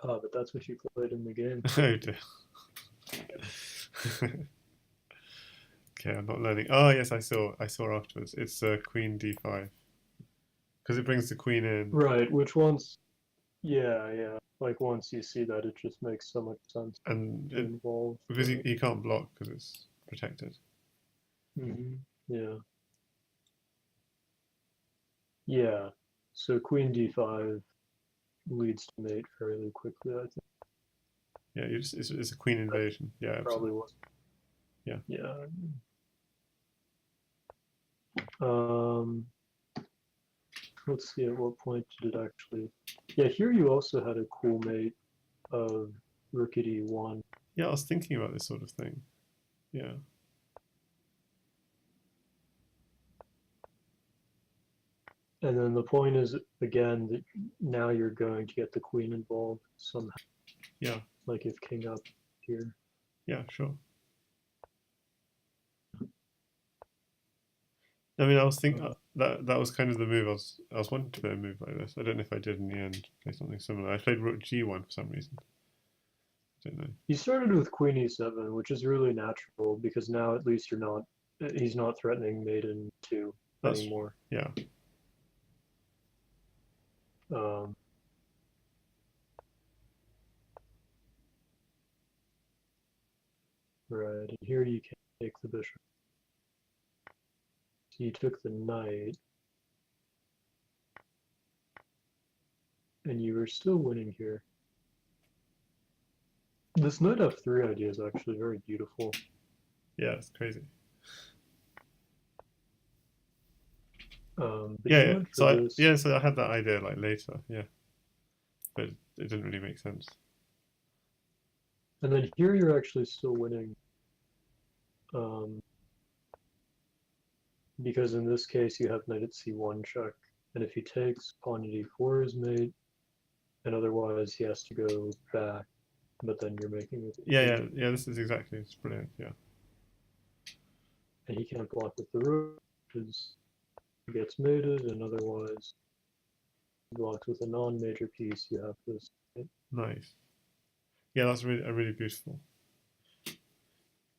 But that's what you played in the game. Oh dear. Okay, I'm not learning. Oh yes, I saw afterwards. It's queen d5 because it brings the queen in, Right, which once, yeah, yeah. Like once you see that, it just makes so much sense and to involve. because he can't block because it's protected. Yeah, yeah. So queen d5 leads to mate fairly quickly. I think Yeah, it's a queen that invasion. Yeah, probably absolutely. was. Yeah. Yeah. Um, let's see. At what point did it actually? Yeah, here you also had a cool mate of rook at e1. Yeah, I was thinking about this sort of thing. Yeah. And then the point is, again, that now you're going to get the queen involved somehow, Yeah. like if king up here. Yeah, sure. I mean, I was thinking that was kind of the move. I was wanting to play a move like this. I don't know if I did in the end. Play something similar. I played rook g1 for some reason. I don't know. He started with queen e7, which is really natural because now at least he's not threatening mate in 2 That's anymore. yeah. Um, right, and here you can take the bishop. So you took the knight, and you were still winning here. This knight f3 idea is actually very beautiful. Yeah, it's crazy. But Yeah, you yeah. went for this. So I had that idea like later. Yeah, but it didn't really make sense. And then here you're actually still winning. Because in this case you have knight at c1 check, and if he takes, pawn at e4 is mate, and otherwise he has to go back, but then you're making it. Yeah. This is exactly. It's brilliant. Yeah. And he can't block with the rook, because he gets mated, and otherwise he blocks with a non-major piece. You have this. Nice. Yeah, that's really beautiful.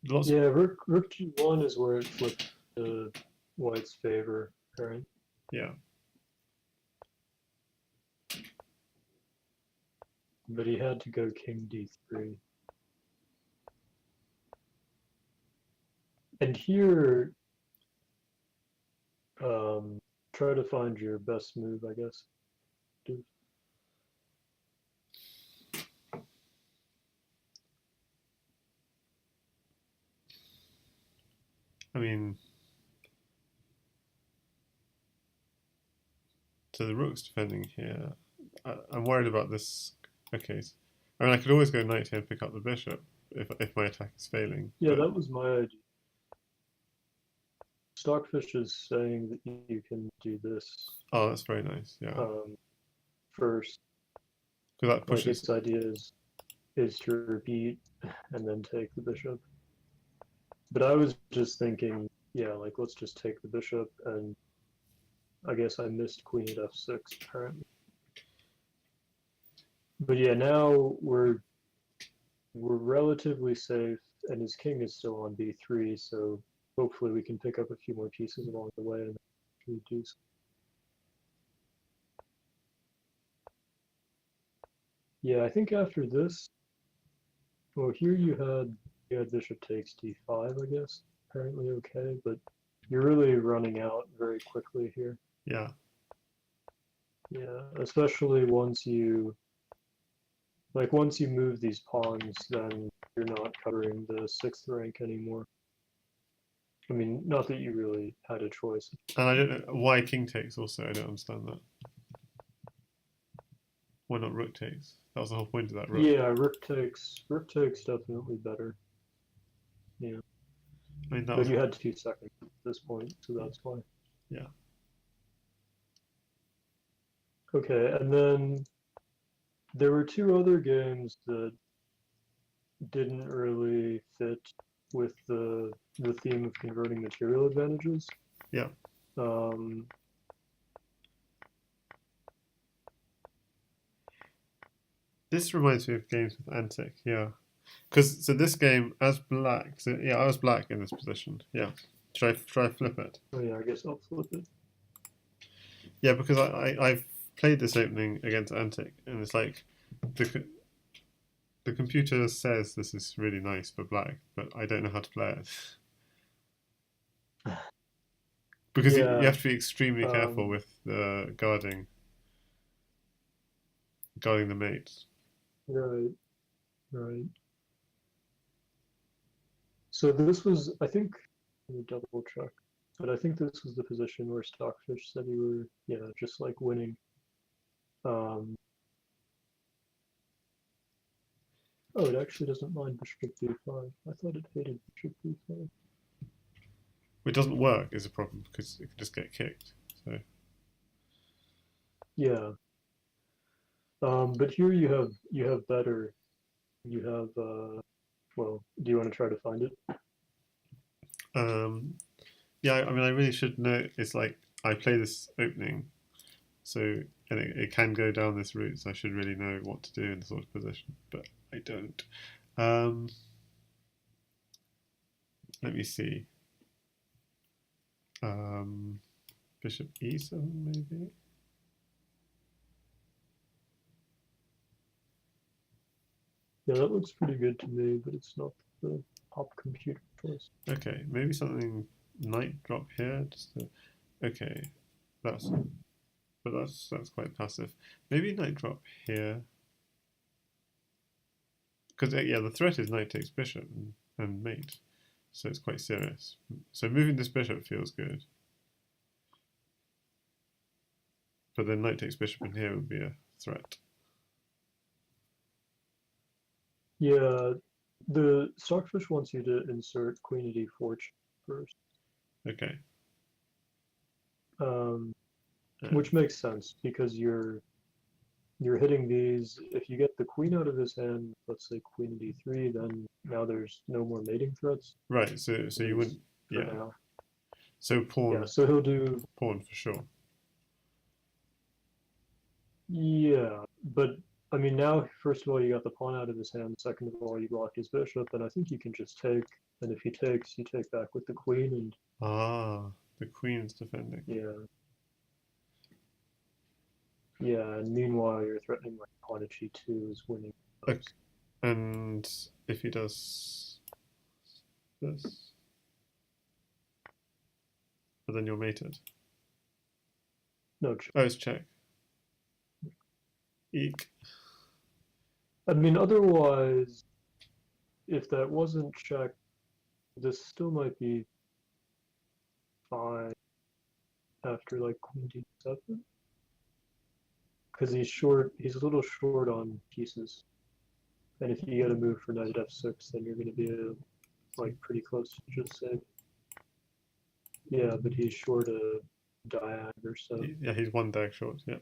Lots. Yeah, rook g1 is where it flipped to white's favor, right? Yeah. But he had to go king d3. And here, try to find your best move, I guess. I mean, so the rook's defending here. I'm worried about this. Okay. I mean, I could always go knight here and pick up the bishop if my attack is failing. Yeah, But that was my idea. Stockfish is saying that you can do this oh, that's very nice. Yeah, first. because that Like pushes. its idea is to repeat and then take the bishop. But I was just thinking, yeah, like let's just take the bishop, and I guess I missed queen at f6 apparently. But yeah, now we're relatively safe, and his king is still on b3, so hopefully we can pick up a few more pieces along the way and reduce. Yeah, I think after this, well, here you had bishop takes d5, I guess. Apparently okay, but you're really running out very quickly here. Yeah. Yeah, especially once you move these pawns, then you're not covering the 6th rank anymore. I mean, not that you really had a choice. And I don't know why king takes also. I don't understand that. Why not rook takes? That was the whole point of that rook. Yeah, rook takes definitely better. Yeah. I mean, that But was. you had 2 seconds at this point, so that's why. Yeah. Okay, and then there were 2 other games that didn't really fit with the theme of converting material advantages. Yeah. This reminds me of games with Antic, yeah. Because so this game as black, so yeah, I was black in this position. Yeah. Should I flip it? Oh yeah, I guess I'll flip it. Yeah, because I've played this opening against Antic, and it's like the the computer says this is really nice for black, but I don't know how to play it. Because you Yeah. have to be extremely careful with guarding the mates. Right. Right. So this was, I think, let me double check, but I think this was the position where Stockfish said you were, yeah, just like winning. Um, oh, it actually doesn't mind bishop b5. I thought it hated bishop b5. It doesn't work is a problem because it can just get kicked. So Yeah. But here you have better. You have well, do you want to try to find it? um, yeah, I mean, I really should know. It's like I play this opening, so and it can go down this route. So I should really know what to do in this sort of position, but I don't. Um, Let me see. Bishop e7 maybe. Yeah, that looks pretty good to me, but it's not the top computer choice. Okay, maybe something knight drop here. Okay, that's but that's quite passive. Maybe knight drop here because yeah, the threat is knight takes bishop and mate, so it's quite serious. So moving this bishop feels good, but then knight takes bishop in here would be a threat. Yeah, the Stockfish wants you to insert queen at e4 first, Okay. which makes sense because you're hitting these. If you get the queen out of his hand, let's say queen at e3, then now there's no more mating threats. Right. So you wouldn't. For Yeah. now. So pawn. Yeah, so he'll do. Pawn for sure. Yeah, but I mean, now, first of all, you got the pawn out of his hand. Second of all, you block his bishop, and I think you can just take. And if he takes, you take back with the queen, and The queen's defending. yeah, yeah. And meanwhile, you're threatening like pawn at g2 is winning. Okay. And if he does this, but then you're mated. No check. Oh, it's check. Eek. I mean, otherwise, if that wasn't check, this still might be fine after like queen d7. Because he's short, he's a little short on pieces. And if you get a move for knight f6, then you're going to be like pretty close to just say, yeah, but he's short a diag or so. Yeah, he's one dag short. Yeah.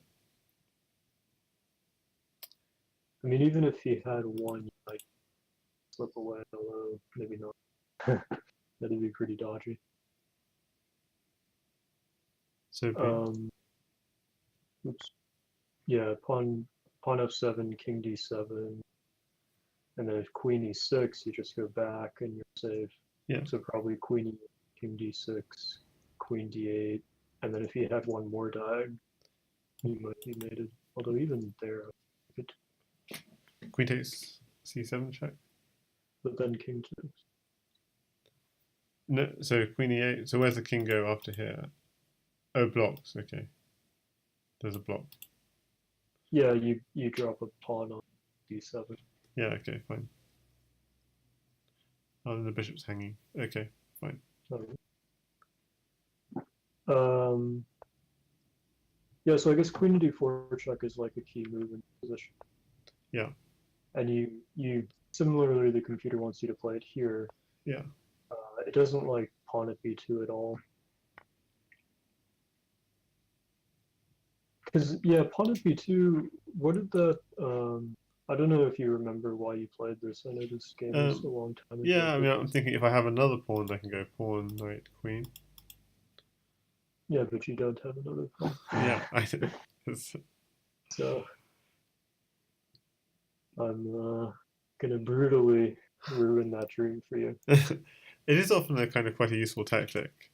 I mean, even if he had one, you might slip away, although maybe not. That'd be pretty dodgy. So. Oops. Yeah, pawn f7, king d7, and then if queen e6, you just go back and you're safe. Yeah. So probably queen king d6, queen d8, and then if he had one more diag, he might be mated. Although even there, Queen takes c7 check. but then king takes. No, so queen e8. So where's the king go after here? Oh, blocks. Okay. There's a block. Yeah, you drop a pawn on d7. Yeah. Okay. Fine. Oh, and the bishop's hanging. Okay. Fine. Yeah, so I guess queen to d4 check is like a key move in position. Yeah. And you similarly, the computer wants you to play it here. Yeah. It doesn't like pawn at b2 at all. Because yeah, pawn at b2. What did that? I don't know if you remember why you played this. I know this game was a long time ago. Yeah, I mean, I'm thinking if I have another pawn, I can go pawn, knight, queen. Yeah, but you don't have another pawn. Yeah, I do. So I'm gonna brutally ruin that dream for you. It is often a kind of quite a useful tactic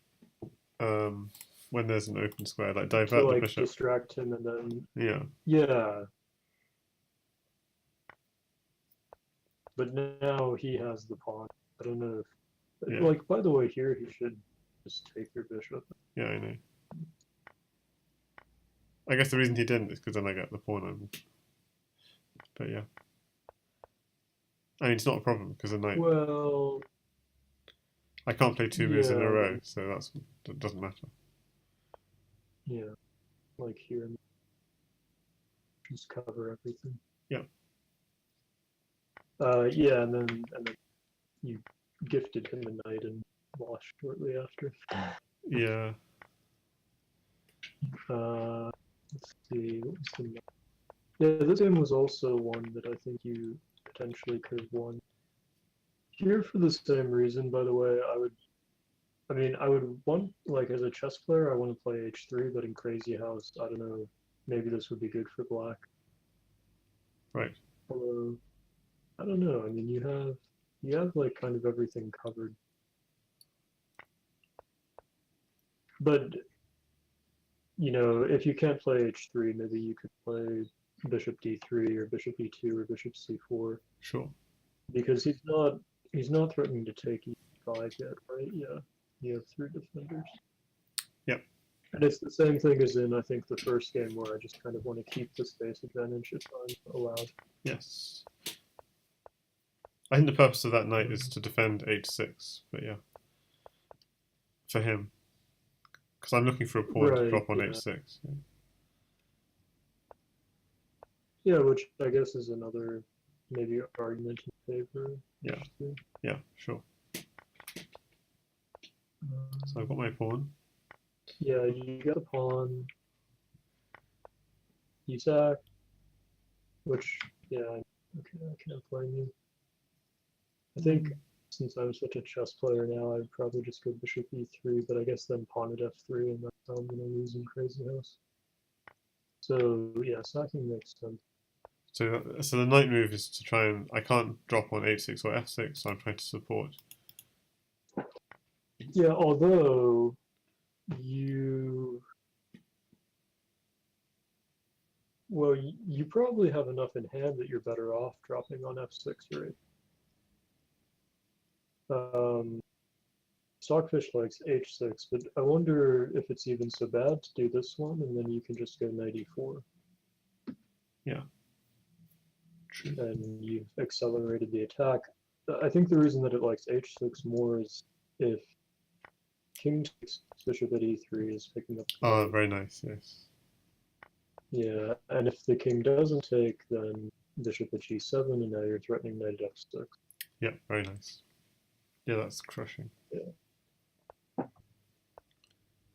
when there's an open square, like To divert the like bishop. distract him and then Yeah, yeah. But now he has the pawn. I don't know if yeah, like by the way here he should just take your bishop. yeah, I know. I guess the reason he didn't is because then I get the pawn on. But yeah. I mean, it's not a problem because the knight. Well, I can't play two moves in a yeah, row, so that doesn't matter. yeah, like here, just cover everything. Yeah. Yeah, and then you gifted him a knight and lost shortly after. Yeah. Let's see, what was the next? Yeah, this game was also one that I think you potentially could have won. Here for the same reason, by the way, I would want, like, as a chess player, I want to play h3, but in Crazyhouse, I don't know, maybe this would be good for black. Right. Although, I don't know, I mean, you have, like, kind of everything covered. But, if you can't play h3, maybe you could play bishop d3 or bishop e2 or bishop c4, Sure. because he's not threatening to take e5 yet, right? Yeah, you have 3 defenders. Yep. And it's the same thing as in, I think, the first game where I just kind of want to keep the space advantage if I'm allowed. Yes. I think the purpose of that knight is to defend h6, but yeah. For him. Because I'm looking for a pawn to Right, drop on yeah. h6. Yeah. Yeah, which I guess is another maybe argument in favor. Yeah. H2. Yeah, sure. So I've got my pawn. Yeah, you got a pawn. You sack, which, yeah, okay, I can't blame you. I think since I'm such a chess player now, I'd probably just go bishop e3, but I guess then pawn at f3, and that's how I'm going to lose in Crazyhouse. So, yeah, sacking makes sense. So the knight move is to try and... I can't drop on h6 or f6, so I'm trying to support. Yeah, although you... Well, you probably have enough in hand that you're better off dropping on f6, right? Stockfish likes h6, but I wonder if it's even so bad to do this one, and then you can just go knight e4. Yeah. True. And you've accelerated the attack. I think the reason that it likes h6 more is if king takes bishop at e3 is picking up. Oh, very nice, yes. Yeah, and if the king doesn't take, then bishop at g7, and now you're threatening knight at f6. Yeah, very nice. Yeah, that's crushing. Yeah.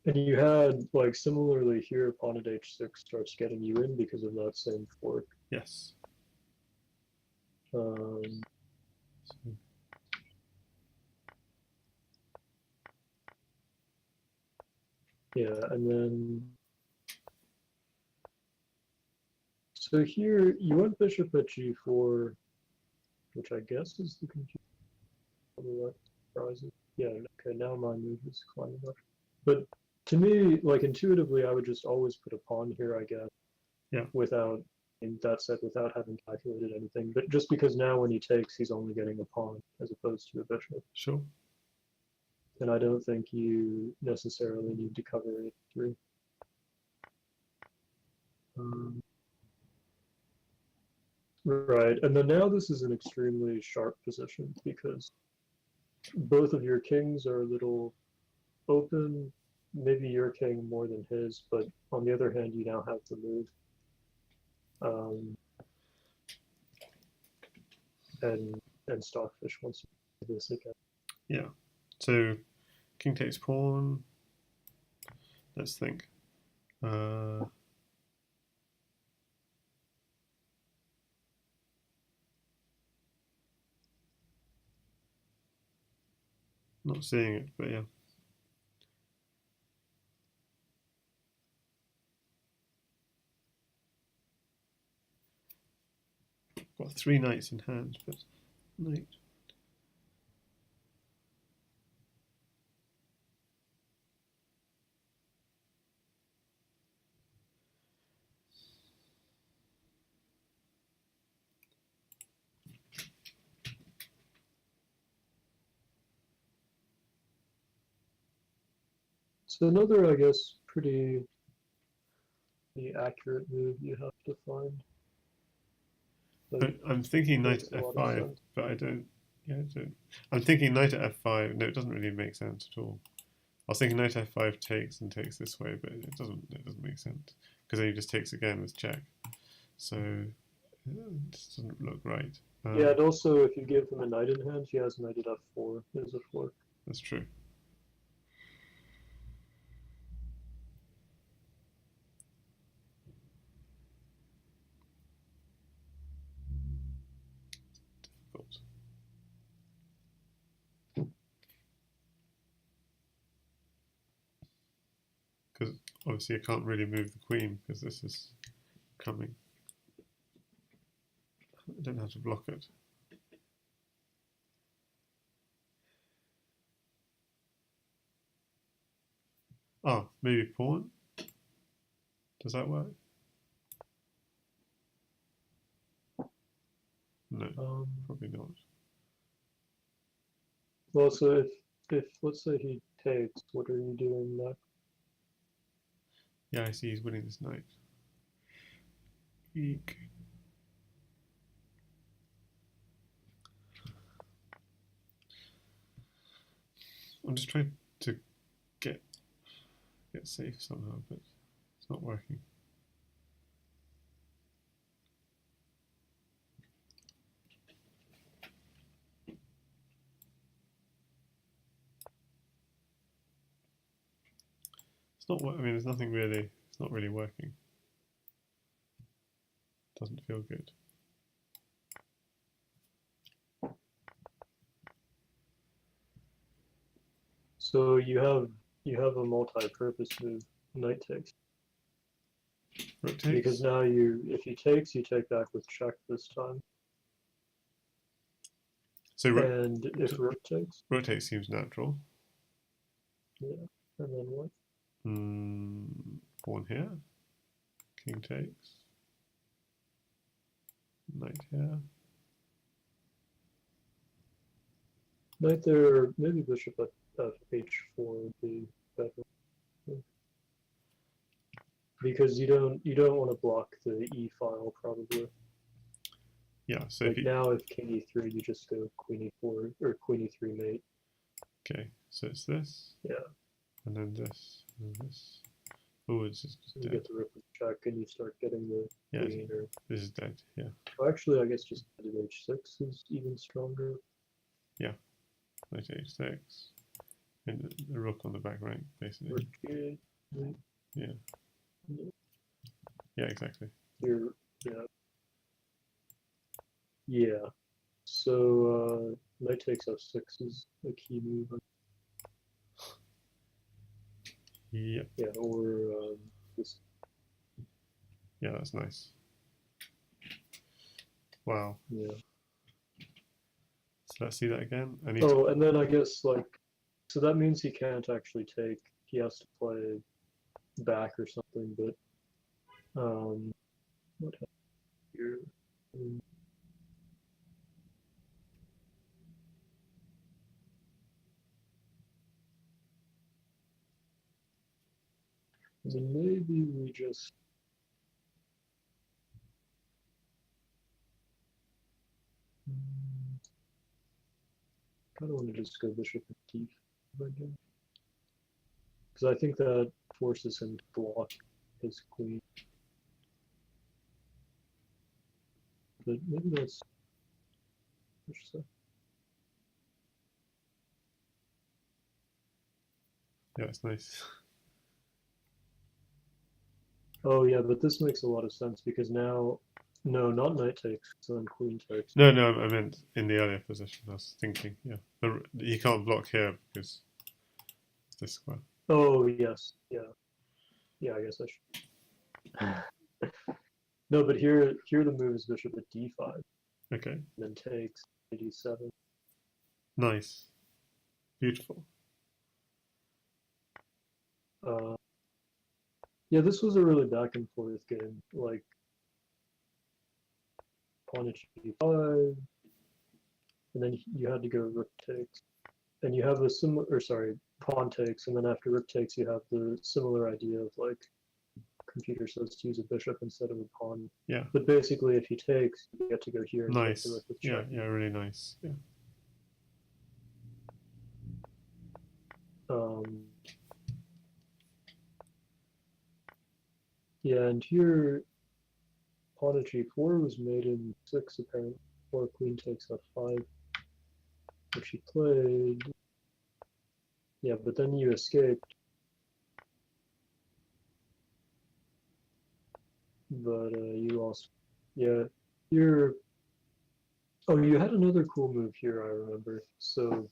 And you had, like, similarly here, pawn at h6 starts getting you in because of that same fork. Yes. Yeah, and then so here you went bishop at g4, which I guess is the confusion. What surprises? Yeah, okay, now my move is climbing up. But to me, like intuitively, I would just always put a pawn here, I guess. Yeah. Without, in that set, without having calculated anything. But just because now when he takes, he's only getting a pawn as opposed to a bishop. Sure. And I don't think you necessarily need to cover a3. Right, and then now this is an extremely sharp position because both of your kings are a little open, maybe your king more than his, but on the other hand, you now have the move. And Stockfish wants to do this again. Yeah. So king takes pawn. Let's think. Not seeing it, but yeah. got 3 knights in hand, but knight. So another, I guess, pretty accurate move you have to find. But I'm thinking knight makes at a lot of f5, sense. but I don't. Yeah, I don't. I'm thinking knight at f5. No, it doesn't really make sense at all. I was thinking knight f5 takes and takes this way, but it doesn't. It doesn't make sense because then he just takes again with check. So it just doesn't look right. Yeah, and also if you give him a knight in hand, he has knight at f4 as a fork. That's true. Difficult. Because obviously I can't really move the queen because this is coming. I don't have to block it. Oh, maybe pawn? Does that work? No, probably not. Well, so if let's say he takes, what are you doing next? Yeah, I see he's winning this knight. Eek. I'm just trying to get safe somehow, but it's not working. It's not. I mean, there's nothing really. It's not really working. Doesn't feel good. So you have a multi-purpose move, knight takes. Rook takes. Because now if he takes, you take back with check this time. So and if rook takes? Rook takes seems natural. Yeah, and then what? Pawn here. King takes. Knight here. Knight there, maybe bishop at h4 would be better. Because you don't want to block the e file probably. Yeah, so like now if king e3 you just go queen e4 or queen e3 mate. Okay, so it's this. Yeah. And then this and this. Oh, it's just you dead. get the rook with check and you start getting the queen or this is dead, yeah. Well, actually I guess just knight at h6 is even stronger. Yeah. Knight h6. And the rook on the back rank, basically. Rook g8. Yeah. Yeah, exactly. Yeah. So knight takes f6 is a key move. Yep. Yeah, or this. Yeah, that's nice. Wow. Yeah. So let's see that again. And then I guess so that means he can't actually take. He has to play back or something. But what happened here? So maybe we just. I don't want to just go bishop at d5 again. Because I think that forces him to block his queen. But maybe that's. Yeah, it's nice. Oh yeah, but this makes a lot of sense because now, no, not knight takes, so then queen takes. No, I meant in the earlier position. I was thinking, yeah, you can't block here because it's this square. Oh yes, yeah, I guess I should. No, but here the move is bishop at d5. Okay. then takes d7. Nice. Beautiful. Yeah, this was a really back and forth game. Like pawn to g5, and then you had to go rook takes, and you have a similar, or sorry, pawn takes, and then after rook takes, you have the similar idea of like computer says to use a bishop instead of a pawn. Yeah. But basically, if he takes, you get to go here and take the Nice. rook with Yeah, check. yeah, really nice. Yeah. Um, yeah, and here pawn at g4 was made in 6 apparently, or queen takes f5, which he played. Yeah, but then you escaped. But you lost. Yeah, you're. Oh, you had another cool move here, I remember. So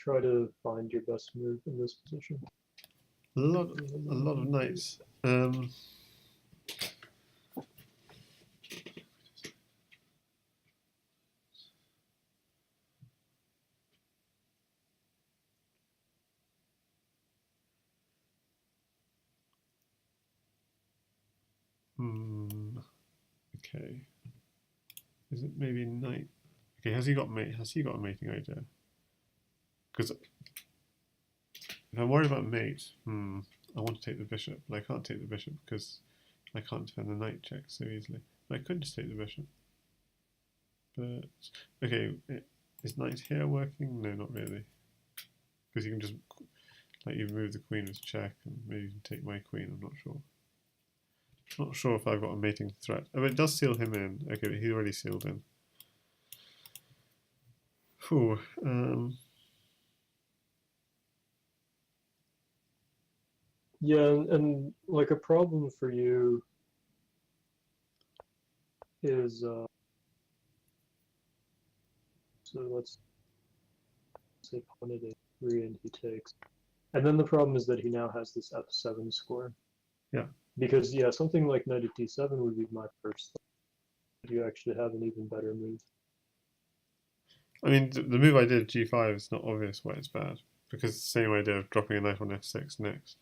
try to find your best move in this position. A lot of knights. Okay. Is it maybe knight? Okay, has he got a mating idea? Because if I'm worried about mate, I want to take the bishop, but I can't take the bishop because I can't defend the knight check so easily. But I could just take the bishop. But okay, is knight here working? No, not really. Because you can just like you move the queen with check, and maybe you can take my queen. I'm not sure. Not sure if I've got a mating threat. Oh, it does seal him in. Okay, but he's already sealed in. Whew. Yeah, and like a problem for you is so let's say pawn at a3 and he takes. And then the problem is that he now has this f7 square. Yeah. Because yeah, something like knight at d7 would be my first thought. You actually have an even better move. I mean, the move I did, g5, is not obvious why it's bad. Because it's the same idea of dropping a knight on f6 next.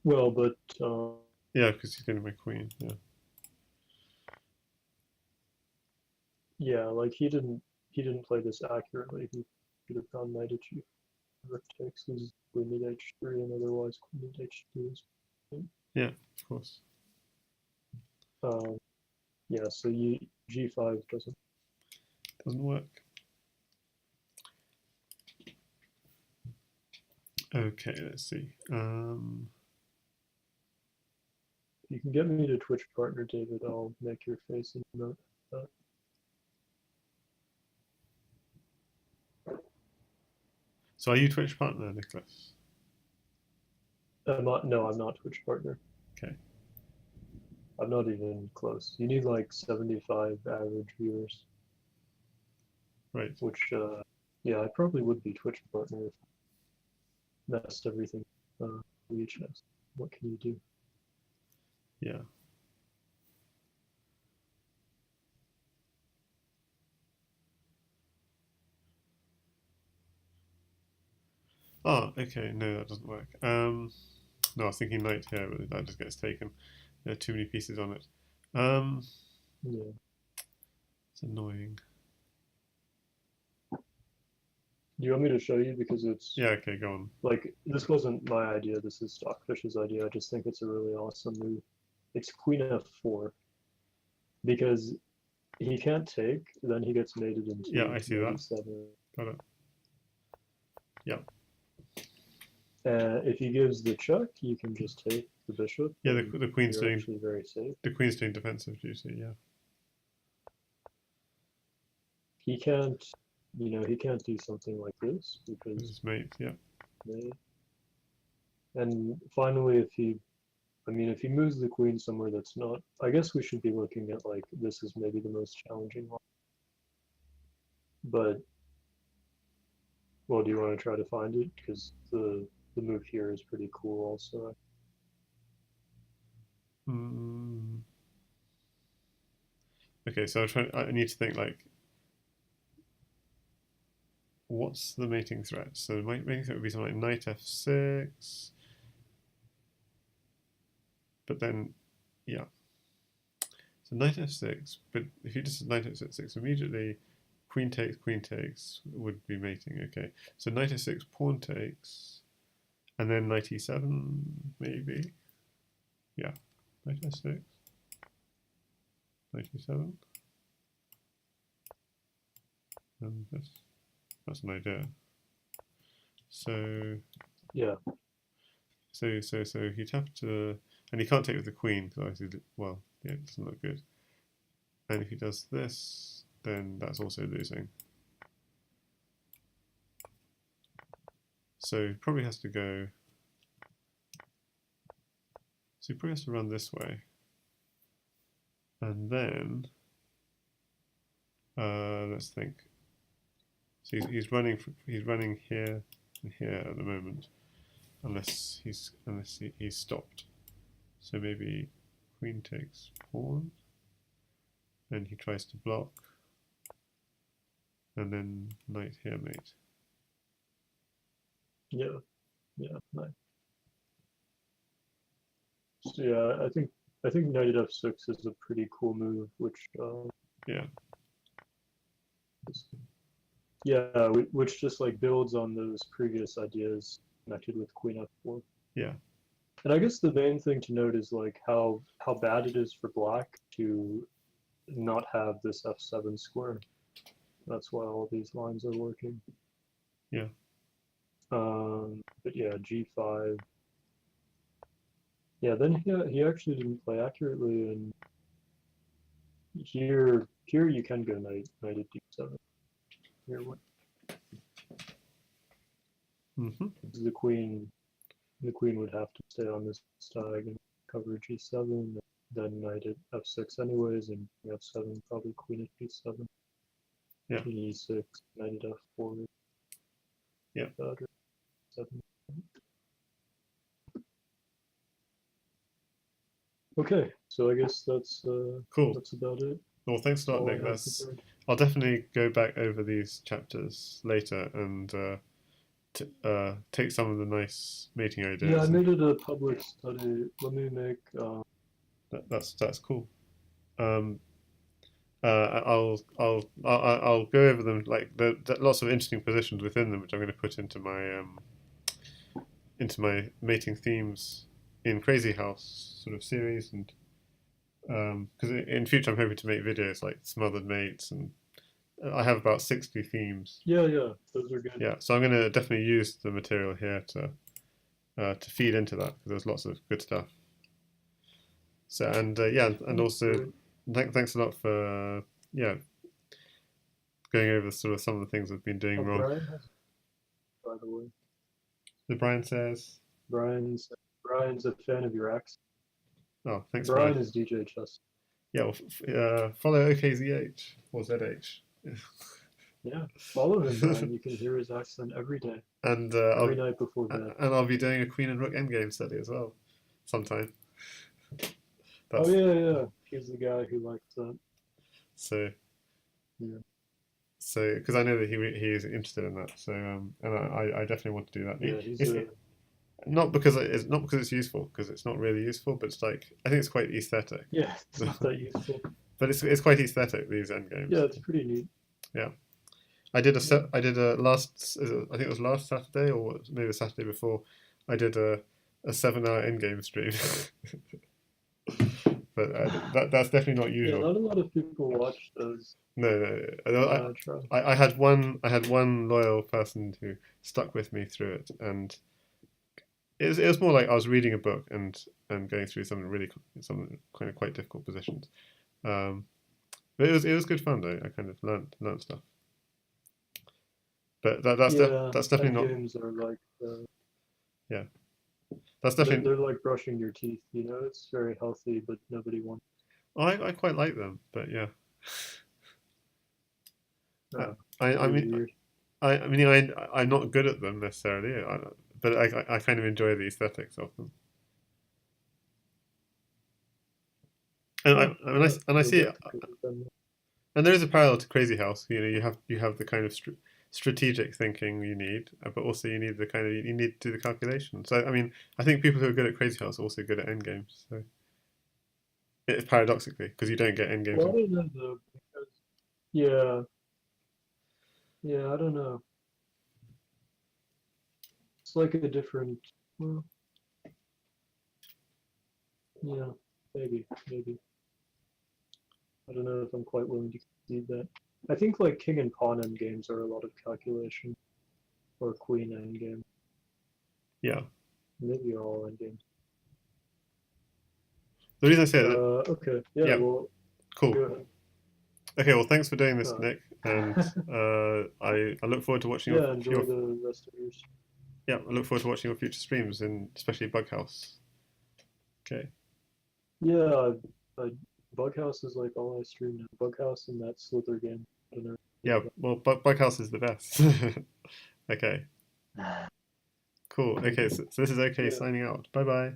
Well, but Yeah, because he's getting my queen, yeah. yeah, like he didn't play this accurately. He should have gone knight at g rook takes, loses queen at h3, and otherwise queen at h2 is. Yeah, of course. Yeah, so you g5 Doesn't work. Okay, let's see. You can get me to Twitch partner, David. I'll make your face and note that. So are you Twitch partner, Nicholas? No, I'm not Twitch partner. Okay. I'm not even close. You need like 75 average viewers. Right. Which, yeah, I probably would be Twitch partner if I messed everything VHS. What can you do? Yeah. Oh, okay. No, that doesn't work. No, I was thinking knight here, but that just gets taken. There are too many pieces on it. Yeah. It's annoying. Do you want me to show you? Because it's Yeah, okay, go on. like, this wasn't my idea. This is Stockfish's idea. I just think it's a really awesome move. It's queen f4. Because he can't take, then he gets mated into Yeah, I see that. 97. Got it. Yeah. If he gives the check, you can just take the bishop. Yeah, the queen's you're doing actually very safe. the queen's doing defensive duty. Yeah. He can't, he can't do something like this This because is mate. Yeah. mate. And finally, if he moves the queen somewhere that's not, I guess we should be looking at like this is maybe the most challenging one. But well, do you want to try to find it? Because the move here is pretty cool also. Mm. Okay, so I need to think like, what's the mating threat? So my mating threat would be something like knight f6, but then, yeah. So knight f6, but if you just knight f6 immediately, queen takes would be mating. Okay, so knight f6, pawn takes, and then knight e7 maybe. Yeah, knight f6, knight e7, and that's an idea. So Yeah. so he'd have to, and he can't take with the queen because obviously, well, yeah, it doesn't look good. And if he does this, then that's also losing. So he probably has to go. So he probably has to run this way, and then let's think. So he's running here and here at the moment, unless he's stopped. So maybe queen takes pawn, then he tries to block, and then knight here mate. Yeah. Nice. So yeah, I think knight at f6 is a pretty cool move, which Yeah. yeah, which just like builds on those previous ideas connected with queen f4. Yeah. And I guess the main thing to note is like how bad it is for black to not have this f7 square. That's why all these lines are working. Yeah. But yeah, g5. Yeah, then he actually didn't play accurately, and here you can go knight at d7. Here what? Mm-hmm. The queen would have to stay on this tag and cover g7, then knight at f6 anyways, and f7 probably queen at d7. Yeah. King e6, knight at f4. Yeah. Better. 7. Okay, so I guess that's Cool. that's about it. Well, thanks a lot, All I Nick. have prepared. I'll definitely go back over these chapters later and take some of the nice mating Yeah, I ideas. made it a public study. Let me make. That's cool. Um, I'll go over them, like lots of interesting positions within them, which I'm going to put into my mating themes in Crazyhouse sort of series, and because in future I'm hoping to make videos like smothered mates, and I have about 60 themes. Yeah, those are good. Yeah, so I'm going to definitely use the material here to feed into that, because there's lots of good stuff. So and also thanks a lot for going over sort of some of the things I've been doing wrong. Brian has, by the way. So Brian says. Brian's a fan of your accent. Oh, thanks, Brian. Brian. Is DJ Chess. Yeah, well, follow OKZH or ZH. Yeah, follow him, Brian. You can hear his accent every day. And every night before bed. And I'll be doing a Queen and Rook endgame study as well, sometime. Oh yeah. He's the guy who likes that. So. Yeah. So, because I know that he is interested in that, so and I definitely want to do that. Yeah, not because it's useful, because it's not really useful, but it's like I think it's quite aesthetic. Yeah, it's not that useful. But it's quite aesthetic, these endgames. Yeah, it's pretty neat. Yeah, I did a last, I think it was last Saturday or maybe the Saturday before. I did a 7-hour endgame stream. But that's definitely not usual. Yeah, not a lot of people watch those. No. I had one loyal person who stuck with me through it, and it was more like I was reading a book and going through some kind of quite difficult positions. But it was good fun though. I kind of learned stuff. But that's definitely not. Games are like. Yeah. That's definitely. They're like brushing your teeth. You know, it's very healthy, but nobody wants. I quite like them, but yeah. I'm not good at them necessarily, but I kind of enjoy the aesthetics of them. And Oh, I you'll see get it, to pick them. and there is a parallel to Crazyhouse. You know, you have the kind of strategic thinking you need, but also you need the kind of you need to do the calculation. So I mean, I think people who are good at Crazyhouse are also good at endgames. So it's paradoxically because you don't get endgames. Well, I don't know though, because yeah, yeah, I don't know. It's like a different. Well, yeah, maybe. I don't know if I'm quite willing to concede that. I think like king and pawn end games are a lot of calculation, or queen end game. Yeah, Maybe all end games. the reason I say that, Okay, yeah, yeah, well, cool. go ahead. Okay, well, thanks for doing this, Uh, Nick, and I look forward to watching yeah, enjoy your the rest of yours. yeah, I look forward to watching your future streams, and especially Bughouse. Okay. Yeah, Bughouse is like all I stream now. Bughouse and that Slither game. I don't know. Yeah, well, Bughouse is the best. Okay, cool. Okay, so this is okay Yeah. signing out. Bye bye.